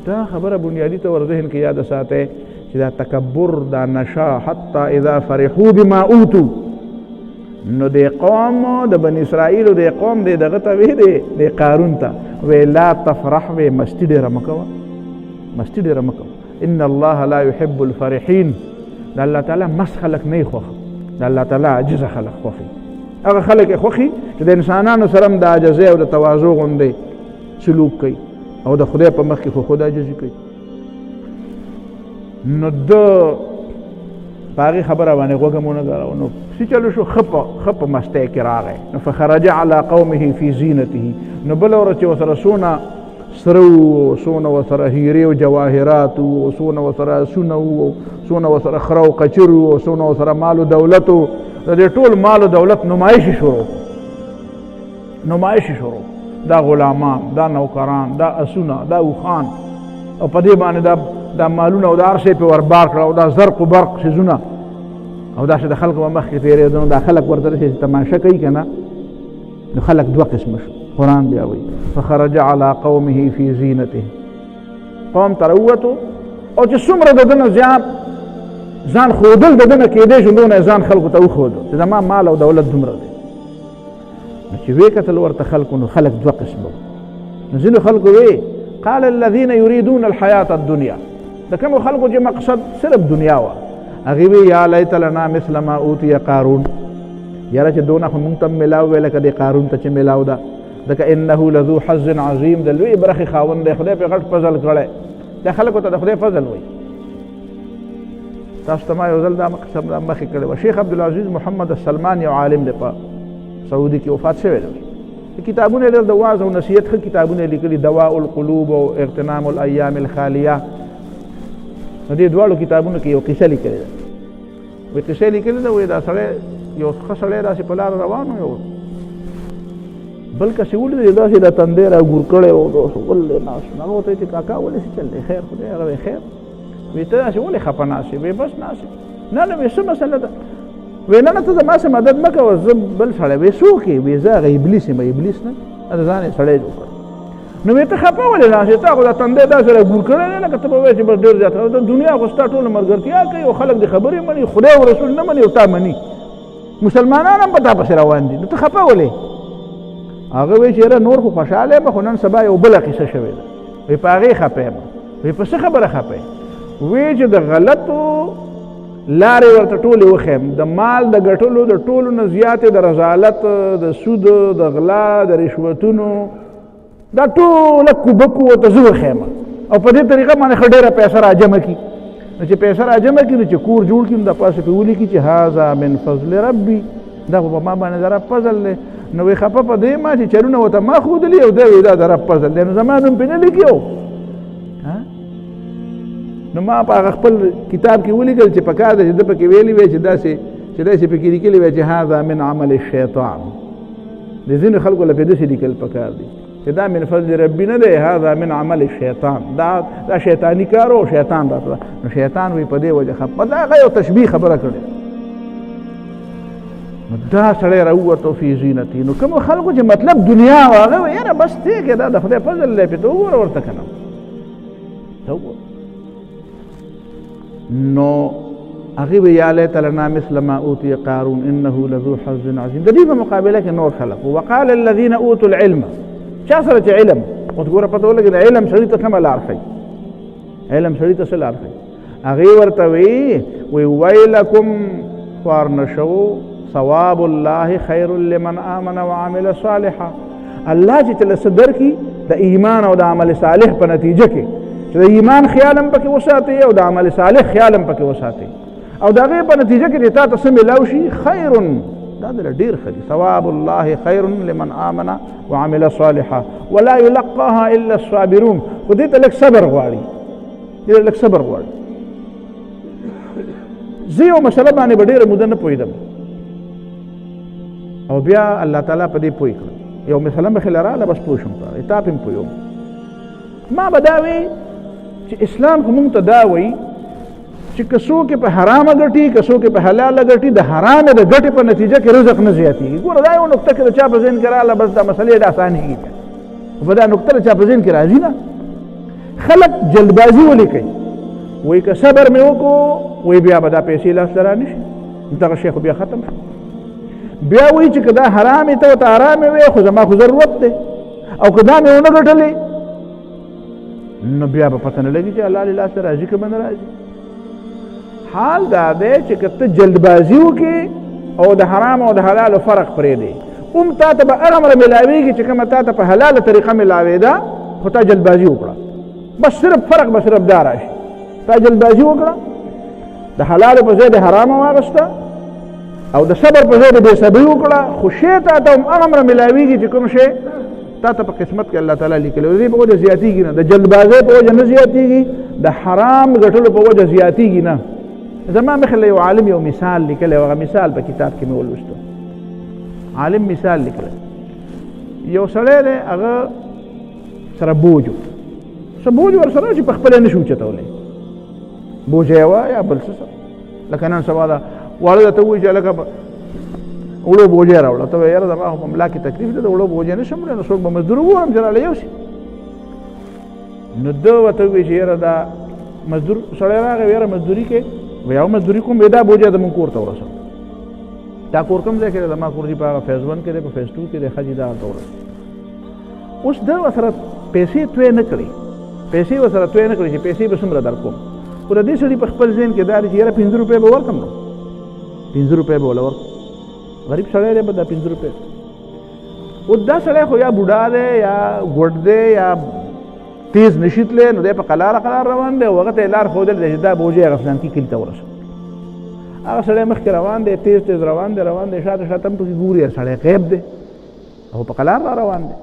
Speaker 1: دا خبره بنیادی ته ور ذهن کې یاد ساتئ چې دا تکبر دا نشا حتی اذا فرحوا بما اوتوا نو د قوم د بني اسرائیل د قوم دغه ته وی د قارون ته وی لا تفرح وی مستی ډېره مه کوه مستی ډېره مه کوه ان الله لا يحب الفرحین د الله تعالی مس خلق نه خوښ د الله تعالی عاجز خلق خوښي هغه خلق خوښي چې د انسانانو سره د عاجزۍ او د تواضع غوندې سلوک کوي او د خدای په مخ کې خو خود عاجزي کوي نو د باغی خبره باندې غوږ مونږ غواړو نو څه چلو شو خپ مسته کې راغی نو فخرج على قومه في زينته نو بل ورته وسره سونه سرو سونه وسره هيري او جواهرات او سونه وسره سونه سونه وسره خرو قچرو او سونه وسره مال او دولت د ټول مال او دولت نمایش شروع دا غلامان دا نوکران دا اسونه دا اوخان او په دې باندې دا مالونه او دا ارشې په وربار کړه او دا زرق و برق شیزونه او دا چې د خلکو په مخ کې تېرېدل دا خلک ورته چې تماشه کوي که نه نو خلک دوه قسمه شو قرآن بیا وایي فخرج على قومه في زینته قوم ته راووتو او چې څومره د ده نه زیات ځان ښودل د ده نه کېدی شو دونه ځان خلکو ته وښودو چې زما مال او دولت دومره دی نو چې ویې کتل ورته خلکو نو خلک دوه قسمه نو ځینو خلکو وی قال الذين يريدون الحياة الدنيا د کومو خلکو چې مقصد صرف دنیا وه هغې وی یا لیت لنا مثل ما اوتي قارون یاره چې دونه خو مونږ ته میلاو وی لکه د قارون ته چې میلاو ده ځکه انه لذو حظ عظیم د لوی برخې خاوند دی خدای پې غټ فضل کړی دا خلکو ته د خدای فضل وایي تاسو ته ما یو ځل دا مقصد مخکې کړی وه شیخ عبدالعزیز محمد السلمان یو عالم دی په سعودي کې وفات شوی دی کتابونه ډېر د واعظ او نصیحت ښه کتابونه لیکلي دواء القلوب او اغتنام الایام الخالیه نو دې دواړو کتابونو کې یو قصه لیکلې ده وایي قصه لیکلې ده وایي دا سړی یو ښه سړی داسې په لاره روان و یو بل کسې ولید داسې د تندی را ګور کړی و ولې ناست هغه ورته وایي چې کاکا ولې څه چل دی خیر خدای هغه خیر وایي ته داسې ولې خفه ناست یې وایي بس ناست نه نه وایي څه مسله ده وی نه نه ته زما څه مدد مه کوه زه بل سړی وی څوک یې وی زه هغه ابلیس یم ابلیس نه د ځان یې سړی جوړ کړ نو وی ته خفه ولې ناست تا خو دا تندی داسې راګور کړی دی لکه ته به وایې چې بس ډېر زیات د دنیا خو ستا ټوله ملګرتیا کوي او خلک د خبرې مني خدای او رسول نه مني او تا مني مسلمانان هم په تا پسې روان دي نو ته خفه ولې هغه وایي چې یاره نور خو خوشحاله یم خو نن سبا یو بله قصه شوې ده وی په هغې خفه یم وی په څه خبره خفه یې وی چې د غلطو لارې ورته ټولې وښیم د مال د ګټلو د ټولو نه زیاتې د رضالت د سود د غلا د رشوتونو دا ټوله کوبکو ورته زه وښیم او په دې طریقه باندې ښه ډېره پیسه راجمع کړي نو چې پیسه راجمع کړي نو چې کور جوړ کړي نو د پاسه پې ولیکي چې هذا من فضل ربي دا خو په ما باندې د رب فضل دی نو وایي خفه په دې ما چې چلونه ورته ما ښودلي او دی وایي دا د رب فضل دی نو زما نوم پې نه لیکي نو ما په هغه خپل کتاب کې ولیکل چې پکار ده چې ده پکې ویلي وی چې داسې پکې لیکلي وی چې هذا من عمل الشیطان د ځینو خلکو له پې داسې لیکل پکار دي چې دا من فضل ربي نه دی هذا من عمل الشیطان دا شیطاني کار او شیطان راته نو شیطان وی په دې وجه خفه دا هغه یو تشبیه خبره کړې نو دا سړی راووتو فی زینتي نو کومو خلکو چې مطلب دنیا و هغه وی یاره بس دی که دا د خدای فضل دی پې ته وګوره ورته که نه ته وګوره نو هغې وی یا لیت لنا مثل ما اوتي قارون انه لذو حظ عظیم د دې په مقابله کې نور خلق وقال الذين اوتوا العلم چا سره چې علم اوس ګوره پته ولګي د علم سړي ته کومه لار ښایي علم سړي ته څه لار ښایي هغې ورته وی ویلکم خوار نشو ثواب الله خیر لمن آمن وعمل صالحا الله چې تله څه درکړي د ایمان او د عمل صالح په نتیجه کې چې د ایمان خیال هم پکې وساتئ او د عمل صالح خیال هم پکې وساتئ او د هغې په نتیجه کې چې تا ته څه میلاو شي خیر دا دله ډېر ښه دي ثواب الله خیر لمن آمن وعمل صالحا ولا یلقاها الا الصابرون خو دې ته لږ صبر غواړي دې ته لږ صبر غواړي زه یو مسله باندې به ډېره موده نه پوهېدم او بیا الله تعالی په دې پوه کړم یو مسله مخې له راله بس پوه شم په تا پې م پوهېږم ما به دا وی چې اسلام خو مونږ ته دا وایي چې که څوک په حرامه ګټي که څوک په حلاله ګټي د حرامې د ګټې په نتیجه کې رزق نه زیاتېږي ګوره دا یو نقطه کې د چا په ذهن کې راغله بس دا مسلې ډېره اسانېږي خو په دا نقطه د چا په ذهن کې راځي نه خلک جلدبازي ولې کوي وایي که صبر مې وکړو وایي بیا به دا پیسې لاس ته رانشي دغه شی خو بیا ختم شو بیا وایي چې که دا حرامې ته ورته حرامې وې خو زما خو ضرورت دی او که دا مې ونه ګټلې نو بیا به پته نه لګي چې حلالې لاس ته راځي که به نه راځي حال دا دی چې که ته جلدبازي وکړې او د حرام او د حلالو فرق پرېږدې تا ته به هغه مره ملاوېږي چې کومه تا ته په حلاله طریقه ملاوېده خو تا جلدبازي وکړه بس صرف فرق به صرف دا راشي تا جلدبازي وکړه د حلالو په ځای د حرامو واغسته او د صبر په ځای د بې صبري وکړه خو شی تا ته هم هغه مره ملاوېږي چې کوم شی تا ته په قسمت کې الله تعالی لیکلی و دې په وجه زیاتېږي نه د جلدبازۍ په وجه نه زیاتېږي د حرام ګټلو په وجه زیاتېږي نه زما مخې له یو عالم یو مثال لیکلی و هغه مثال په کتاب کې مې ولوسته عالم مثال لیکلی یو سړی دی هغه سره بوج څه بوج ورسره چې په خپله نه شي اوچتولی بوج یې وه یا بل څه سره لکه نن سبا ده واړه درته ووایي چې لکه وړو بوجۍ راوړه ته وایې یاره زما خو په ملا کې تکلیف دی د وړو بوجۍ نه شم وړی نو څوک به مزدور وګورم چې راله یو شي نو ده ورته ووایي چې یاره دا مزدور سړی راغی یاره مزدوري کې وایي او مزدوري کوم دا بوجۍ زمونږ کور ته ورسوه دا کور کوم ځای کې دی زما کور دي په هغه فیز 1 کې دی په فیز 2 کې دی ښه دي دا هلته ورسوه اوس ده ورسره پیسې توی نه کړې پیسې ورسره توی نه کړې چې پیسې به څومره در کوم خو د دې سړي په خپل ذهن کې دا دی چې یاره 5 روپۍ به ورکړم نو 5 روپۍ به وله ورکړم غریب سړی دی به دا 5 روپۍ اوس دا سړی خو یا بوډا دی یا ګوډ دی یا تیز نشي تللی نو دی په قلاره روان دی او هغه ته یې لار ښودلې ده چې دا بوجۍ هغه فلانکي کلي ته ورسوه هغه سړی مخکې روان دی تیز روان دی شاته هم پکې ګوري سړی غیب دی او په قلار روان دی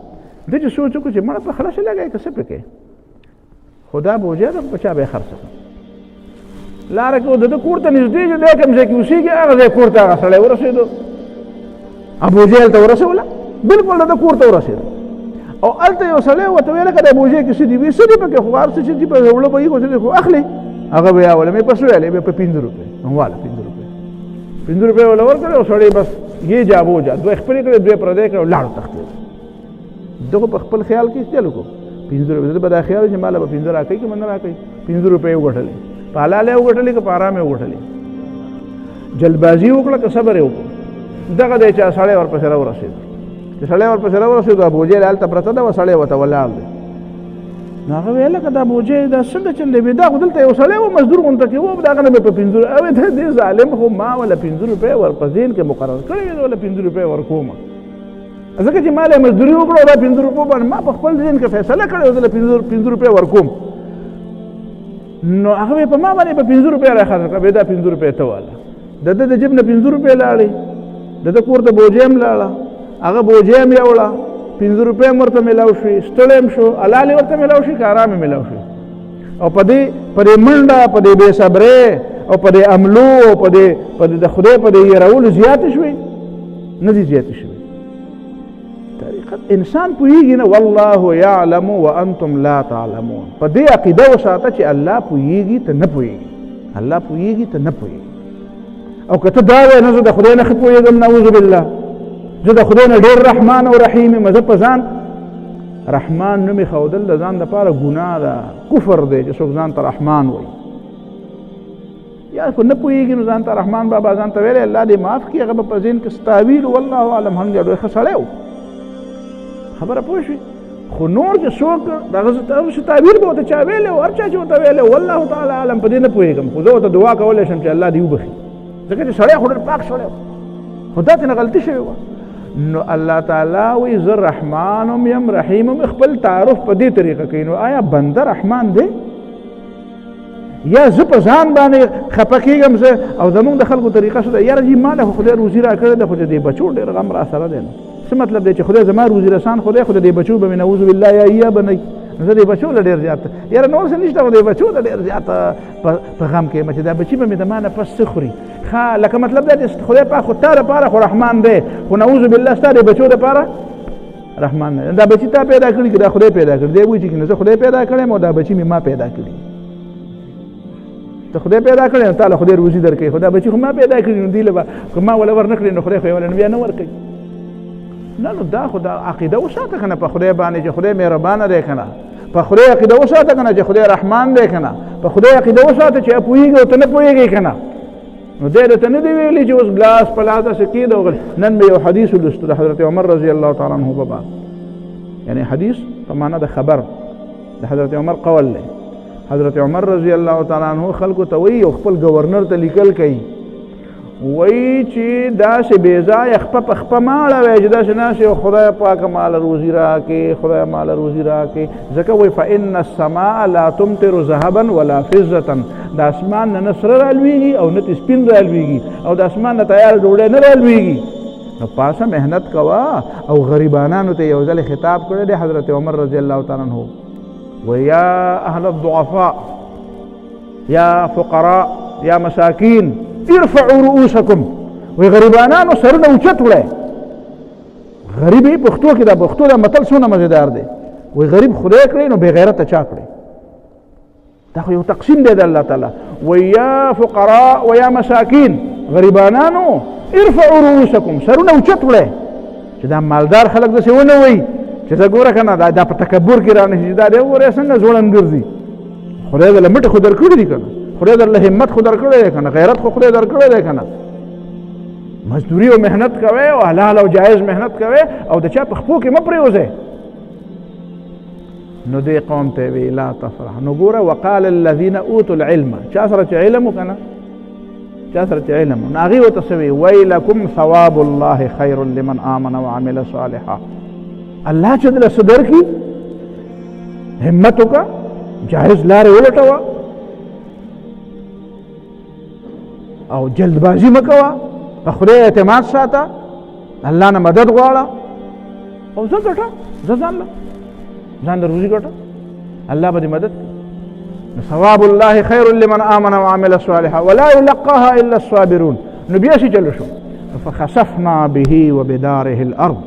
Speaker 1: ده چې سوچ وکړو چې مړه په خلاصه لګی که څه پکې خو دا بوجۍ ده په چا به یې خرڅه کړه لاره کې د ده کور ته نږدې چې دی کوم ځای کې اوسېږي هغه ځای کور ته هغه سړی ورسېدو ابوجۍ هلته ورسوله بلکل د ده کور ته ورسېده او هلته یو سړی ورته ویل لکه د بوجۍ کې څه دي وایي څه دي پکې خو هر څه چې دي په زوړه به یي خو څه دي خو اخلي هغه به یې اوله مې په څه ویلې بیا په 5 روپۍ واله 5 روپۍ وله ورکړې او سړی بس یې جا بوجا دوی خپلې کړې دوی پردی کړې او لاړو تښتېد دغه په خپل خیال کې چل وکړو 5 روپۍ ده به دا خیال چې ماله به 15 راکوي که به نه راکوي 5 روپۍ یې وګټلې په حلال یې وګټلې که په حرام یې وګټلې جلدبازي وکړه که صبر یې وکړو دغه دی چې سړی ورپسې راورسېد چې سړی ورپسې راورسېدو بوجۍ هلته پرته ده سړی ورته ولاړ دی نو هغه ویل لکه دا بوجۍ دا څنګه چل دی دا خو دلته یو سړی و مزدور غونته کې و دغه نه مې په 5 روپۍ دې ظالم خو ما وله 5 روپۍ په ذهن کې مقرر کړې وې وله 5 روپۍ ورکوم ځکه چې ما له مزدوري وکړو دا 5 روپۍ باندې ما په خپل ذهن کې فیصله کړې وه زه 5 روپۍ ورکوم نو هغه په ما باندې په 5 روپۍ راخرڅ کړه دا 5 روپۍ ته واله د ده د جیب نه 5 روپۍ لاړې د ده کور ته بوجۍ هم لاړه هغه بوجۍ هم یوړه 5 روپۍ هم ورته میلاو شوې ستړی هم شو حلال یې ورته میلاو شي که حرام یې میلاو شي او په دې منډه په دې بې صبرۍ او په دې عملو او په دې د خدای په دې یېرولو زیاتې شوې نه دي زیاتې شوې طریقه انسان پوهېږي نه والله یعلم وانتم لا تعلمون په دې عقیده وساته چې الله پوهېږي ته نه پوهېږي الله پوهېږي ته نه پوهېږي او که ته دا وایې نه زه د خدای نه ښه پوهېږم نعوذ بالله زه د خدای نه ډېر رحمان او رحیم یم زه په ځان رحمان نوم یې ښودل د ځان دپاره ګناه ده کفر دی چې څوک ځان ته رحمان وایي یا خو نه پوهېږي نو ځان ته رحمان بابا ځان ته ویلی الله دې معاف کړي هغه به په ذهن کې ستاویل والله اعلم هم ډېر ښه سړی و خبره پوه شوې خو نور چې څوک دغه څه تعبیر به ورته چا ویلی و هر چا چې ورته ویلی والله تعالی عالم په دې نه پوهېږم خو زه ورته دعا کولی شم چې الله دې وبخي ځکه چې سړی خو ډېر پاک سړی و خو دا ترېنه غلطي شوې وه نو الله تعالی وایي زه رحمان هم یم رحیم هم خپل تعارف په دې طریقه کوي نو آیا بنده رحمان دی یا زه په ځان باندې خفه کېږم زه او زمونږ د خلکو طریقه څه ده یاره جي ما له خو خدای روزي را کړې ده خو د دې بچو ډېر غم را سره دی نو څه مطلب دی چې خدای زما روزي رسان خدای خو د دې بچو به مې نعوذ بالله یا به نه زه د بچو له ډېر زیات یاره نور څه نشته خو د بچو له ډېر زیات په غم کې یم چې دا بچي به مې د ما نه پس څه خوري ښه لکه مطلب دا چې خدای پاک خو تا دپاره خو رحمان دی خو نعوذ بالله ستا د بچو دپاره رحمان نه دا بچي تا پیدا کړي که دا خدای پیدا کړي دی وایي چې نه زه خدای پیدا کړی یم او دا بچي مې ما پیدا کړي ته خدای پیدا کړی نو تا له خدای روزي درکوي خو دا بچي خو ما پیدا کړي نو دوی له به که ما وله ور نه کړي نو خدای خو یې وله نو بیا نه ورکوي نه نو دا خو دا عقیده وساته که نه په خدای باندې چې خدای مهربانه دی که نه په خدای عقیده وساته کنه چې خدای رحمان دی کنه په خدای عقیده وساته چې پوهیږي او ته نه پوهیږي کنه نو دې ته نه دی ویلي چې اوس ګلاس په لاس داسې کېده نن به یو حدیث ولوستو د حضرت عمر رضی الله تعالی عنه بابا یعنی حدیث په معنا د خبر د حضرت عمر قول دی حضرت عمر رضی الله تعالی عنه خلکو ته وایي او خپل گورنر ته لیکل کوي وایي چې داسې بې ځایه خپه په خپه مه اړوئ چې داسې ناستې خدای پاکه ماله روزي راکړې خدای ماله روزي راکړې ځکه وایي فإن السماء لا تمطر ذهبا ولا فضة د اسمان نه سره رالویږي او نه سپین رالویږي او د اسمان نه تیار ډوډۍ نه رالویږي نو پاسه محنت کوه او غریبانانو ته یو ځل خطاب کړی دی حضرت عمر رضی الله تعالی عنه ويا أهل الضعفاء يا فقراء يا مساكين ارفعوا رؤوسكم وغریبانانو سرونه اوچت وړئ غریب پښتو کې دا پښتو دا متل څونه مزیدار دی وی غریب خدای کړی نو بې غیرته چا کړی دا خو یو تقسیم دی د الله تعالی ويا فقراء ويا مساكين غریبانانو ارفعوا رؤوسكم سرونه اوچت وړئ چې دا مالدار خلک داسې ونه وایي چې زه ګوره که نه دا په تکبر کې رانشي دا دی وګورئ څنګه ځوړند ګرځي خدای درله مټې خو درکړي دي که نه خدای درله همت خو درکړی دی که نه غیرت خو خدای درکړی دی که نه مزدوري او محنت کوئ او حلال او جایز محنت کوئ او د چا په خپو کې مه پرېوځئ نو دې قوم ته وی لا تفرح نو ګوره وقال الذين اوتوا العلم چا سره چې علم که نه چا سره چې علم نو هغې ورته څه وی ویلکم ثواب الله خیر لمن آمن وعمل صالحا الله چې دله څه درکړي همت وکړه جایز لارې ولټوه او جلدبازي مه کوه په خدای اعتماد ساته الله نه مدد غواړه او زه ګټه زه ځان له روزي ګټه الله به دې مدد کړي ثواب الله خیر لمن آمن وعمل صالحا ولا يلقاها الا الصابرون نو بیا چې چلو شو فخسفنا به وبداره الارض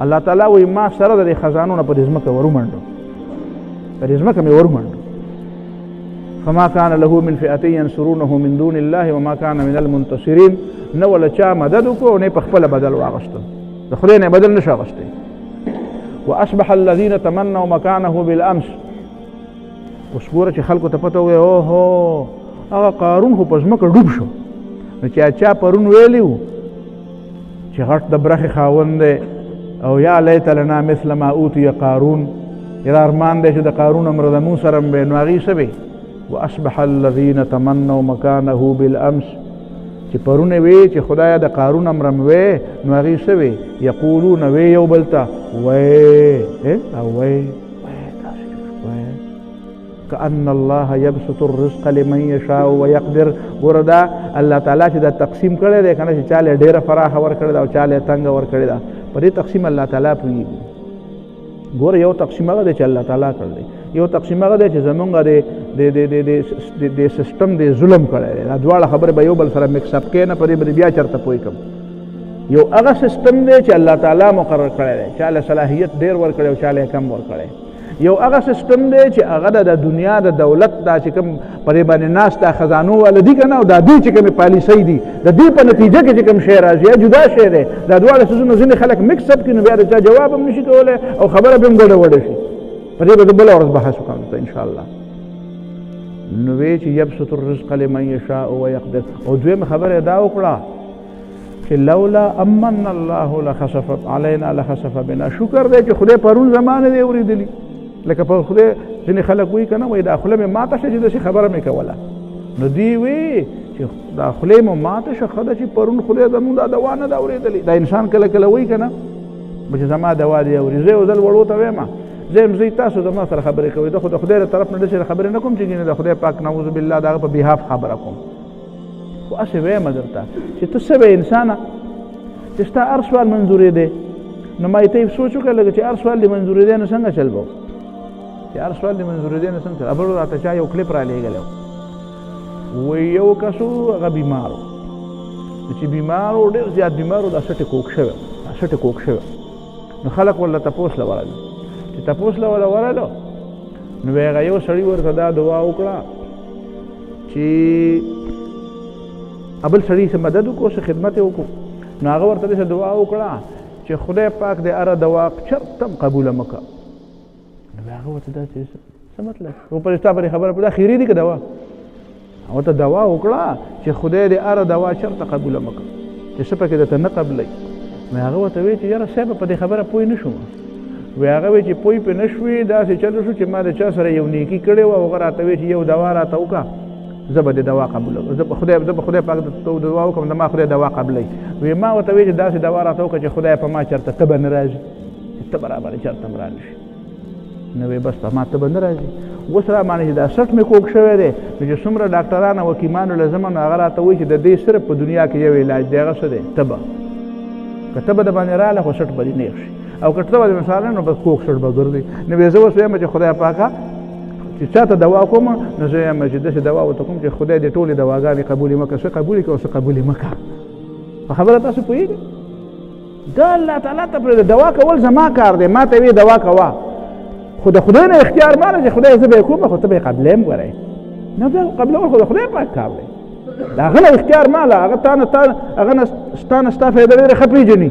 Speaker 1: الله تعالی وی ما سره د خزانو نه په ځمکه ورومنډو په ځمکه مې ورومنډو فما كان له من فئة ينصرونه من دون الله وما كان من المنتصرين نه ولا چا مدد وکړو نه په خپل بدل واغشتو د خدای نه بدل نشو واغشته واصبح الذين تمنوا مكانه بالامس اوس ګوره چې خلکو ته پته وي او هو هغه قارون خو په ځمکه ډوب شو نو چا پرون ویلیو چې غټ د برخې خاوند دی او یا لیت لنا مثل ما اوتی قارون یرا ارمان دی چې د قارون امر د مو سره به نو هغې څه وی واصبح الذين تمنوا مكانه بالامس چې پرونه وی چې خدای د قارون امرم وی نو هغې څه وی یقولون وی یو بل ته وی او وی كأن الله يبسط الرزق لمن يشاء ويقدر وردا الله تعالی چې دا تقسیم کړی دی کنه چې چاله ډیره فراخ ور کړی دا او چاله تنگ ور کړی دا په دې تقسیم الله تعالی پوهیږي ګوره یو تقسیم هغه دی چې الله تعالی کړی یو تقسیم هغه دی چې زمونږ د سیستم د ظلم کړی دی دا دواړه خبرې به یو بل سره مکس اپ کې نه په دې باندې بیا چېرته پوه کړم یو هغه سیستم دی چې الله تعالی مقرر کړی دی چاله صلاحیت ډیر ور کړی او چاله کم ور کړی یو هغه سیستم دی چې هغه د دنیا د دولت دا چې کوم پرې باندې ناست دا خزانو والا دي که نه او دا دوی چې کومې پالیسۍ دي د دې په نتیجه کې چې کوم شی راځي یا جدا شی دی دا دواړه څیزونه ځینې خلک مکس اپ کړي نو بیا د چا جواب هم نشي کولی او خبره به هم ګډوډه شي په دې به زه بله ورځ بحث وکړم ته انشاءالله نو وی چې یبسط الرزق لمن یشاء ویقدر او دویمه خبره دا وکړه چې لولا امن الله لخسف علینا لخسف بنا شکر دی چې خدای پرون زمانه دی اورېدلي لکه په خدای ځینې خلک وایي که نه وایي دا خوله مې ماته شه چې داسې خبره مې کوله نو دوی وی چې دا خولې مو ماته شه ښه ده چې پرون خدای زمونږ دا دوا نه ده اورېدلې دا انسان کله کله وایي که نه چې زما دوا دی اوري زه یو ځل وړو ته وایم زه یم زی تاسو زما سره خبرې کوئ زه خو د خدای له طرف نه داسې خبرې نه کوم چې ګینې د خدای پاک نعوذ بالله د هغه په بیهاف خبره کوم خو هسې وایم درته چې ته څه به انسانه چې ستا هر سوال منظورېدی نو ما یې ته یې سوچ وکړه لکه چې هر سوال دې منظورېدی نو څنګه چل به چې هر سوال دې منظورېدی نو څنګه چل ابل راته چا یو کلیپ را لېږلی وایي یو کس و هغه بیمار و چې بیمار و ډېر زیات بیمار و دا سټې کوک شوی دا سټې کوک شوی نو خلک ورله تپوس له ورغلل چې تپوس له ورله ورغلو نو هغه یو سړي ورته دا دعا وکړه چې ابل سړي څه مدد وکړو څه خدمت یې وکړو نو هغه ورته داسې دعا وکړه چې خدای پاک دې هره دوا چرته هم قبوله مه کړه نو هغه ورته داسې څه مطلب و پر ستا پرې خبره دا خیري دي که دوا او ته دوا وکړه چې خدای دې هره دوا چېرته قبوله مه کړه چې څه پکې درته نه قبلوي نو هغه ورته وایي چې یاره صاحبه په دې خبره پوه نه شوم وی هغه وایي چې پوه پرې نه شوې داسې چل شو چې ما د چا سره یو نیکي کړې وه هغه راته وایي چې یو دوا راته وکړه زه به دې دوا قبوله زه به خدای پاک ته دوا وکړم د ما خدای دوا قبلوي وی ما ورته وایي چې داسې دوا راته وکړه چې خدای په ما چېرته تبه نه راځي چې ته برابر چېرته هم رانه شي نو وی بس په ما تبه نه راځي اوس را باندې چې دا سټ مې کوږ شوی دی نو چې څومره ډاکټران او حکیمانو له زمه نو هغه راته وایي چې د دې صرف په دنیا کې یو علاج دی هغه څه دی تبه که تبه د باندې راغله خو سټ به دې نیغ شي او که تبه دې مثلا نو بس کوږ سټ به ګرځي نو وی زه اوس وایم چې خدای پاکه چې چاته دوا کوم نو زه وایم چې داسې دوا ورته کوم چې خدای دې ټولې دواګانې قبولې مه کړه څه قبولې کړه او څه قبولې مه کړه په خبره تاسو پوهېږئ دا الله تعالی ته پرېږده دوا کول زما کار دی ما ته وی دوا کوه خو د خدای نه اختیار ماله چې خدای زه به یې کوم خو ته به یې قبلیم ګورئ نو بیا قبلول خو د خدای پاک کار دی د هغه نه اختیار ماله هغه هغه نه ستا نه ستا فایده ډېره ښه پېژني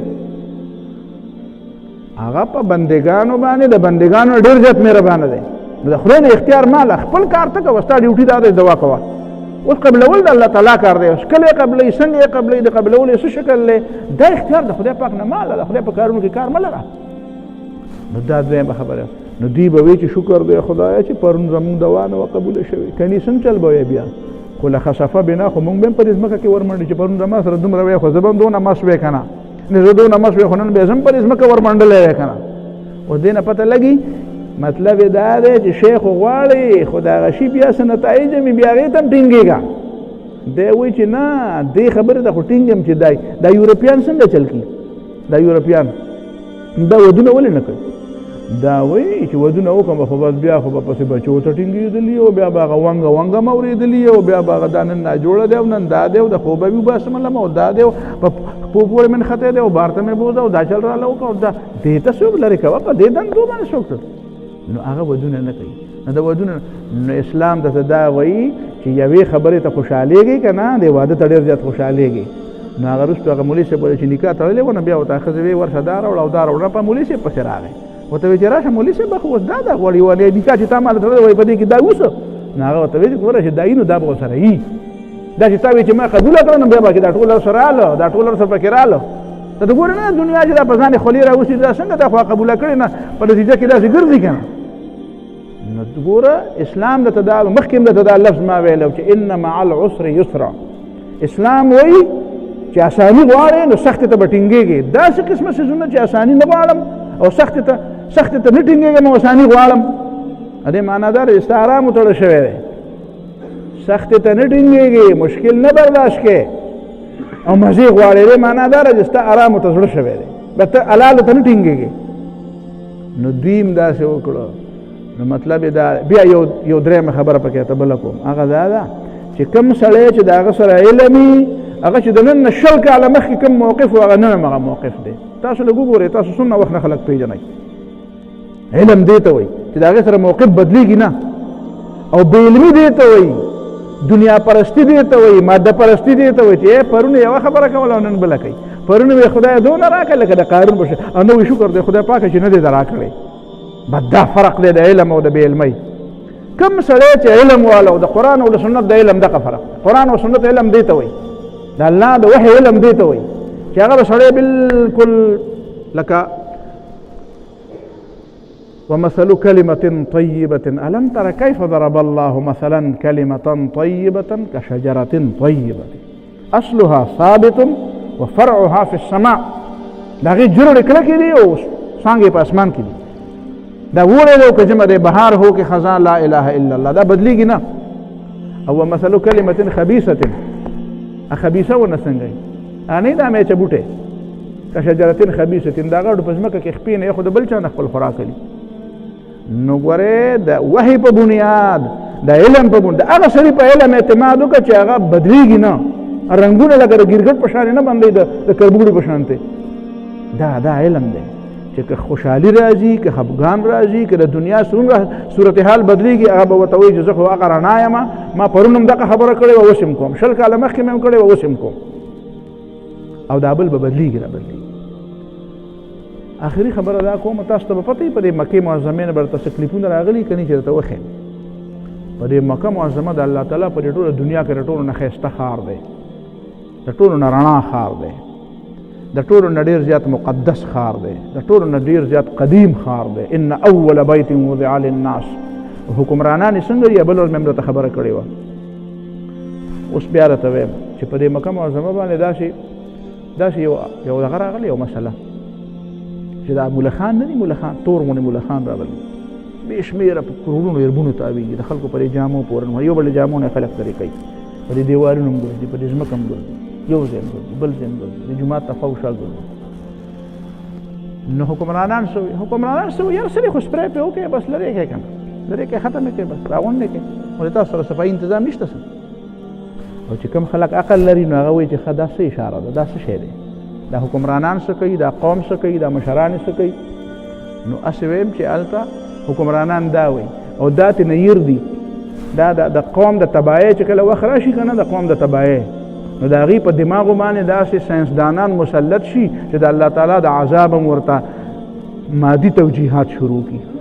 Speaker 1: هغه په بندګانو باندې د بندګانو ډېر زیات مهربانه دی نو د خدای نه اختیار ماله خپل کار ته کوه ستا ډیوټي دا دی دوا کوه اوس قبلول د الله تعالی کار دی اوس کله یې قبلوي څنګه یې قبلوي د قبلولو څه شکل دی دا اختیار د خدای پاک نه ماله د خدای په کارونو کې کار مه لره نو دا دویمه خبره نو دوی به وایي چې شکر دی خدایه چې پرون زمونږ دوا نه وه قبوله شوې کني څنګه چل به وی بیا خو له خسفه بنا خو مونږ به هم په دې ځمکه کې ورمنډو چې پرون زما سره دومره وی خو زه به هم دونه مس وی که نه زه دونه مس وی خو نن بیا زه هم په دې ځمکه ورمنډلی وی که نه اوس دې نه پته لګي مطلب یې دا دی چې شی خو غواړي خو د هغه شي بیا څه نتایج مې بیا هغې ته هم ټینګېږه دی وایي چې نه دې خبرې ته خو ټینګ یم چې دا یورپیان څنګه چل کړي دا یورپیان دا ودونه ولې نه کوي دا وایي چې ودونه وکړم خو بس بیا خو به پسې بچو ته ټینګېدلي او بیا به هغه ونګه م اورېدلي او بیا به هغه دا نن ناجوړه دی او نن دا دی او د خوبه وي وباسملم او دا دی او په پو پورې مې نښتی دی او بار ته مې بوځه او دا چل راله وکړه او دا دې ته څوک لرې کوه په دې دندو باندې څوک نو هغه ودونه نه کوي نو د ودونه نو اسلام درته دا وایي چې یوې خبرې ته خوشحالېږي که نه د واده ته ډېر زیات خوشحالېږي نو هغه وروسته هغه مولي صاحب ویل چې نکاح تړلې وه نو بیا ورته ښځې ویې ورشه دا راوړه او دا راوړه په مولي صاحب پسې راغی ورته وایي چې راشه مولي صاحب خو اوس دا غواړي ولې نکاح چې تا ماله تړلی وایي په دې کې دا اوسه نو هغه ورته وایي چې ګوره چې دا وي نو دا به ورسره وي دا چې تا وایي چې ما قبوله کړه نو بیا به دا ټول ورسره راله دا ټول ورسره پکې راله ته ته ګورې نه دنیا چې دا په ځان یې خولې راوسي دا څنګه دا خو قبوله کړې نه په نتیجه کې داسې ګرځي که نه نو ګوره اسلام درته دا مخکې هم درته دا لفظ ما ویلی چې ان مع العسر یسرا اسلام وایي چې اساني غواړې نو سختې ته به ټینګېږې داسې قسمه څیزونه چې اساني نه غواړم او سختې ته نه ټینګېږم او اساني غواړم دې معنا دا دی ستا ارام وتړل شوی دی سختې ته نه ټینګېږې مشکل نه برداشت کې او مزې غواړې دې معنا دا دی چې ستا ارام ورته زړه شوی دی به ته حلالو ته نه ټینګېږې نو دوی هم داسې وکړه نو مطلب دا بیا یو درېیمه خبره پکې ته بله کوم هغه دا ده چې کوم سړی چې د هغه سره علم وي هغه چې د نن نه 20 کاله مخکې کوم موقف و هغه نن هم هغه موقف دی تاسو لږ وګورئ تاسو څومره وخت نه خلک پېژنئ علم دې ته وایي چې د هغې سره موقف بدلېږي نه او بې علمي دې ته وایي دنیا پرستي دې ته وایي ماده پرستي دې ته وایي چې پرون یوه خبره کوله او نن بله کوي پرون وی خدای دونه راکړه لکه د قارون بشه او نو شکر دی خدای پاکه چې نه دې دا راکړی بس دا فرق دی د علم او د بې علمۍ کوم سړی چې علم والا او د قرآن او د سنت د علم دغه فرق قرآن او سنت علم دې ته وایي د الله د وحي علم دې ته وایي چې هغه به سړی بالکل لکه ومثل كلمة طيبة ألم تر كيف ضرب الله مثلا كلمة طيبة كشجرة طيبة أصلها ثابت وفرعها في السماء دا غي جوړ کړه کې دی او څنګه په اسمان کې دی دا وړه لو که جمع دی بهار هو کې خزان لا اله الا الله دا بدلیږي نه او مثل كلمة خبيثة خبيثه و نه څنګه اني دا مې چبوټه كشجرة خبيثة دا غړو په ځمکه کې خپې نه خو د بل چا خپل خوراک لري نو ګوره د وحي په بنیاد د علم په بنیاد هغه سړي په علم اعتماد وکړه چې هغه بدلیږي نه رنگونه لکه د ګرګټ په شان نه باندې د کربوړي په شان ته دا علم دی چې که خوشحالي راځي که خفګان راځي که د دنیا صورتحال بدلیږي هغه به ورته وایي چې زه خو هغه رڼا یم ما پرون هم دغه خبره کړې وه اوس هم کوم 20 کاله مخکې مې هم کړې وه اوس هم کوم او دا بل به بدلیږي را بدلیږي آخري خبره دا کوم تاسو ته پته په دې مکه معظمه نه برته تکلیفونه راغلي کني چې ته وخه په دې مکه معظمه د الله تعالی په ټوله دنیا کې ټولو نه خسته خار دی د ټولو نه رڼا خار دی د ټولو نه ډیر زیات مقدس خار دی د ټولو نه ډیر زیات قدیم خار دی ان اول بیت وضع للناس حکمرانان څنګه یې بل ور ممبر ته خبره کړې و اوس بیا راته وایم چې په دې مکه معظمه باندې داسې یو دغه راغلی یو مسله چې دا مولا خان نه دی مولا خان تور غونې مولا خان راغلی بې شمېره په کروڑونو یربونو تاویږي د خلکو پرې جامو پورن یو بل جامو نه خلک ترې کوي په دې دیوالونو هم ګرځي په دې ځمکه هم ګرځي یو ځای هم ګرځي بل ځای هم ګرځي د جومات ته فوشا ګرځي نو حکمرانان سوي یار سړي خو سپری پې وکړې بس لرې کړې که نه لرې کړې ختم یې کړې بس راغونډې کړې خو د تاسو سره صفایي انتظام نشته څه او چې کوم خلک عقل لري نو هغه وایي چې ښه دا څه اشاره ده دا څه شی دی دا حکمرانان څه کوي دا قوم څه کوي دا مشران څه کوي نو اسې ویم چې هلته حکمرانان دا وایي او دا ترې نه ير دي دا د قوم د تباهۍ چې کله وخت راشي که نه د قوم د تباهۍ نو د هغې په دماغو باندې داسې ساینسدانان مسلط شي چې د الله تعالی د عذاب هم ورته مادي توجیحات شروع کړي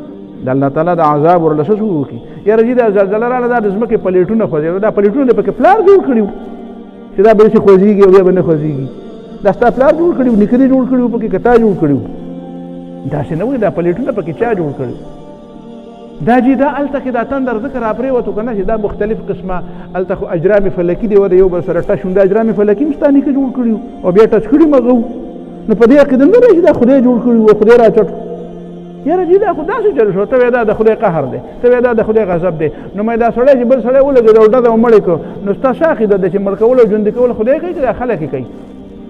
Speaker 1: د الله تعالی د عذاب ورله څه شروع کړي یاره جي دا زلزله راغله دا د ځمکې پلیټونه خوځېدل دا پلیټونه د پکې پلار جوړ کړي وو چې دا به داسې خوځېږي او بیا به نه خوځېږي دا ستا پلار جوړ کړي وو نیکه دې جوړ کړي وو پکې که تا جوړ کړي وو داسې نه وایي دا پلیټونه پکې چا جوړ کړي دا جي دا هلته کې دا تندر ځکه راپرېوتو که نه چې دا مختلف قسمه هلته خو اجرام فلکي دی و د یو بل سره ټچ دا اجرام فلکي هم ستا نیکه جوړ کړي وو او بیا ټچ کړي مغه وو نو په دې عقیده نه دی چې دا خدای جوړ کړي وو خدای راچټ یاره جي دا خو داسې چل شو ته وایې دا د خدای قهر دی ته وایې دا د خدای غضب دی نو مې دا سړی چې بل سړی ولګېد او ډزه مړې کړو نو ستا څه عقیده ده چې مړ کول او ژوندي کول خدای کوي که دا خلک یې کوي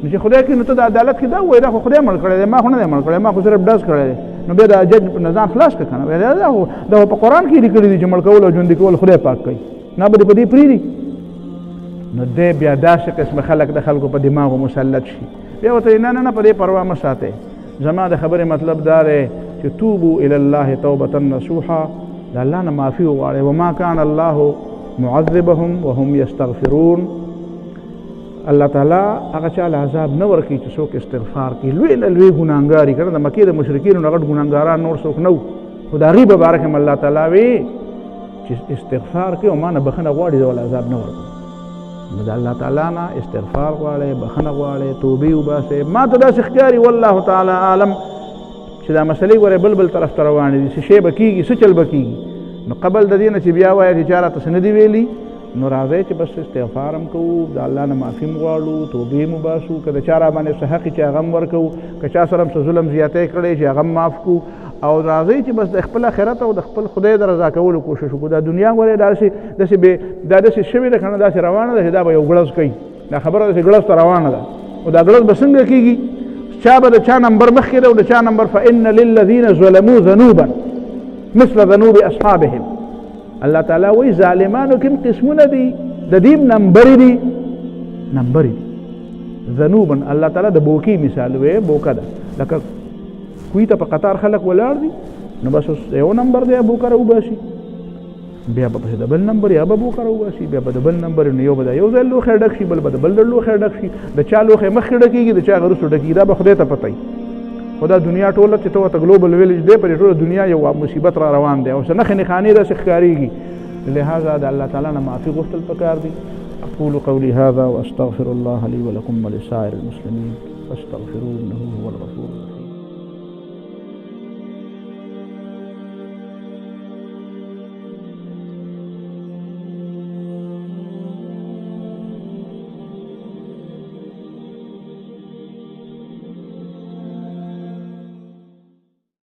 Speaker 1: نو چې خدای کوي نو ته د عدالت کې دا ووایې دا خو خدای مړ کړی دی ما خو نه دی مړ کړی ما خو صرف ډز کړی دی نو بیا د جج نظام خلاص کړه که نه دا په قرآن کې لیکلي دي چې مړ کول او ژوندي کول خدای پاک کوي نه به دې په دې پرېږدي نو دی بیا داسې قسمه خلک د خلکو په دماغو مسلط شي بیا ورته نه په دې پروا مه ساتئ زما د خبرې مطلب دا دی چې توبو الی الله توبة نصوحا د الله نه معافي وغواړئ وما کان الله معذبهم وهم یستغفرون الله تعالی هغه چاله عذاب نه ورکوي چې څوک استغفار کوي لوی نه لوی ګناهګار یي که نه د مکې د مشرکینو نه غټ ګناهګاران نور څوک نه وو خو د هغې په باره کې هم الله تعالی وی چې استغفار کوي او ما نه بخښنه غواړي زه ول عذاب نه ورکوم نو د الله تعالی نه استغفار غواړئ بخښنه غواړئ توبې وباسئ ما ته داسې ښکاري والله تعالی عالم چې دا مسلې ګورې بل طرف ته روانې دي څه شی به کېږي څه چل به کېږي نو قبل د دې نه چې بیا وایه چې چا راته څه نه دي ویلي نو راځئ چې بس استغفار هم کوو د الله نه معافي هم غواړو توبې هم وباسو که د چا را باندې څه حق چې هغه هم ورکوو که چا سره هم څه ظلم زیاتی کړی چې هغه هم معاف کړو او راځئ چې بس د خپل آخرت او د خپل خدای د رضا کولو کوشش وکړو دا دنیا ګورې دا داسې شوې ده که نه داسې روانه ده چې دا به یو ګړز کوي دا خبره داسې ګړز ته روانه ده او دا ګړز به څنګه کېږي چا به د چا نمبر مخکې ده او د چا نمبر فإن للذین ظلموا ذنوبا مثل ذنوب اصحابهم الله تعالی وایي ظالمانو کوم قسمونه دي د دې نمبرې دي ذنوبا الله تعالی د بوکي مثال وی بوکه ده لکه کوی ته په قطار خلک ولاړ دي نو بس یو نمبر دی بوکه راوباسي بیا به پسې د بل نمبر یا به بوکه راوباسي بیا به د بل نمبر نو یو به د یو ځای لوښی ډک شي بل به د بل لوښی ډک شي د چا لوښی مخکې ډکېږي د چا هغه وروسته ډکېږي دا به خدای ته پته وي خو دا دنیا ټوله چې ته ورته ګلوبل ویلج دی په دې ټوله دنیا یو مصیبت را روان دی او څه نښې نښانې داسې ښکارېږي لهذا د الله تعالی نه معافي غوښتل پکار دي اقول قولي هذا واستغفر الله لي ولكم ولسائر المسلمين فاستغفروه انه هو الغفور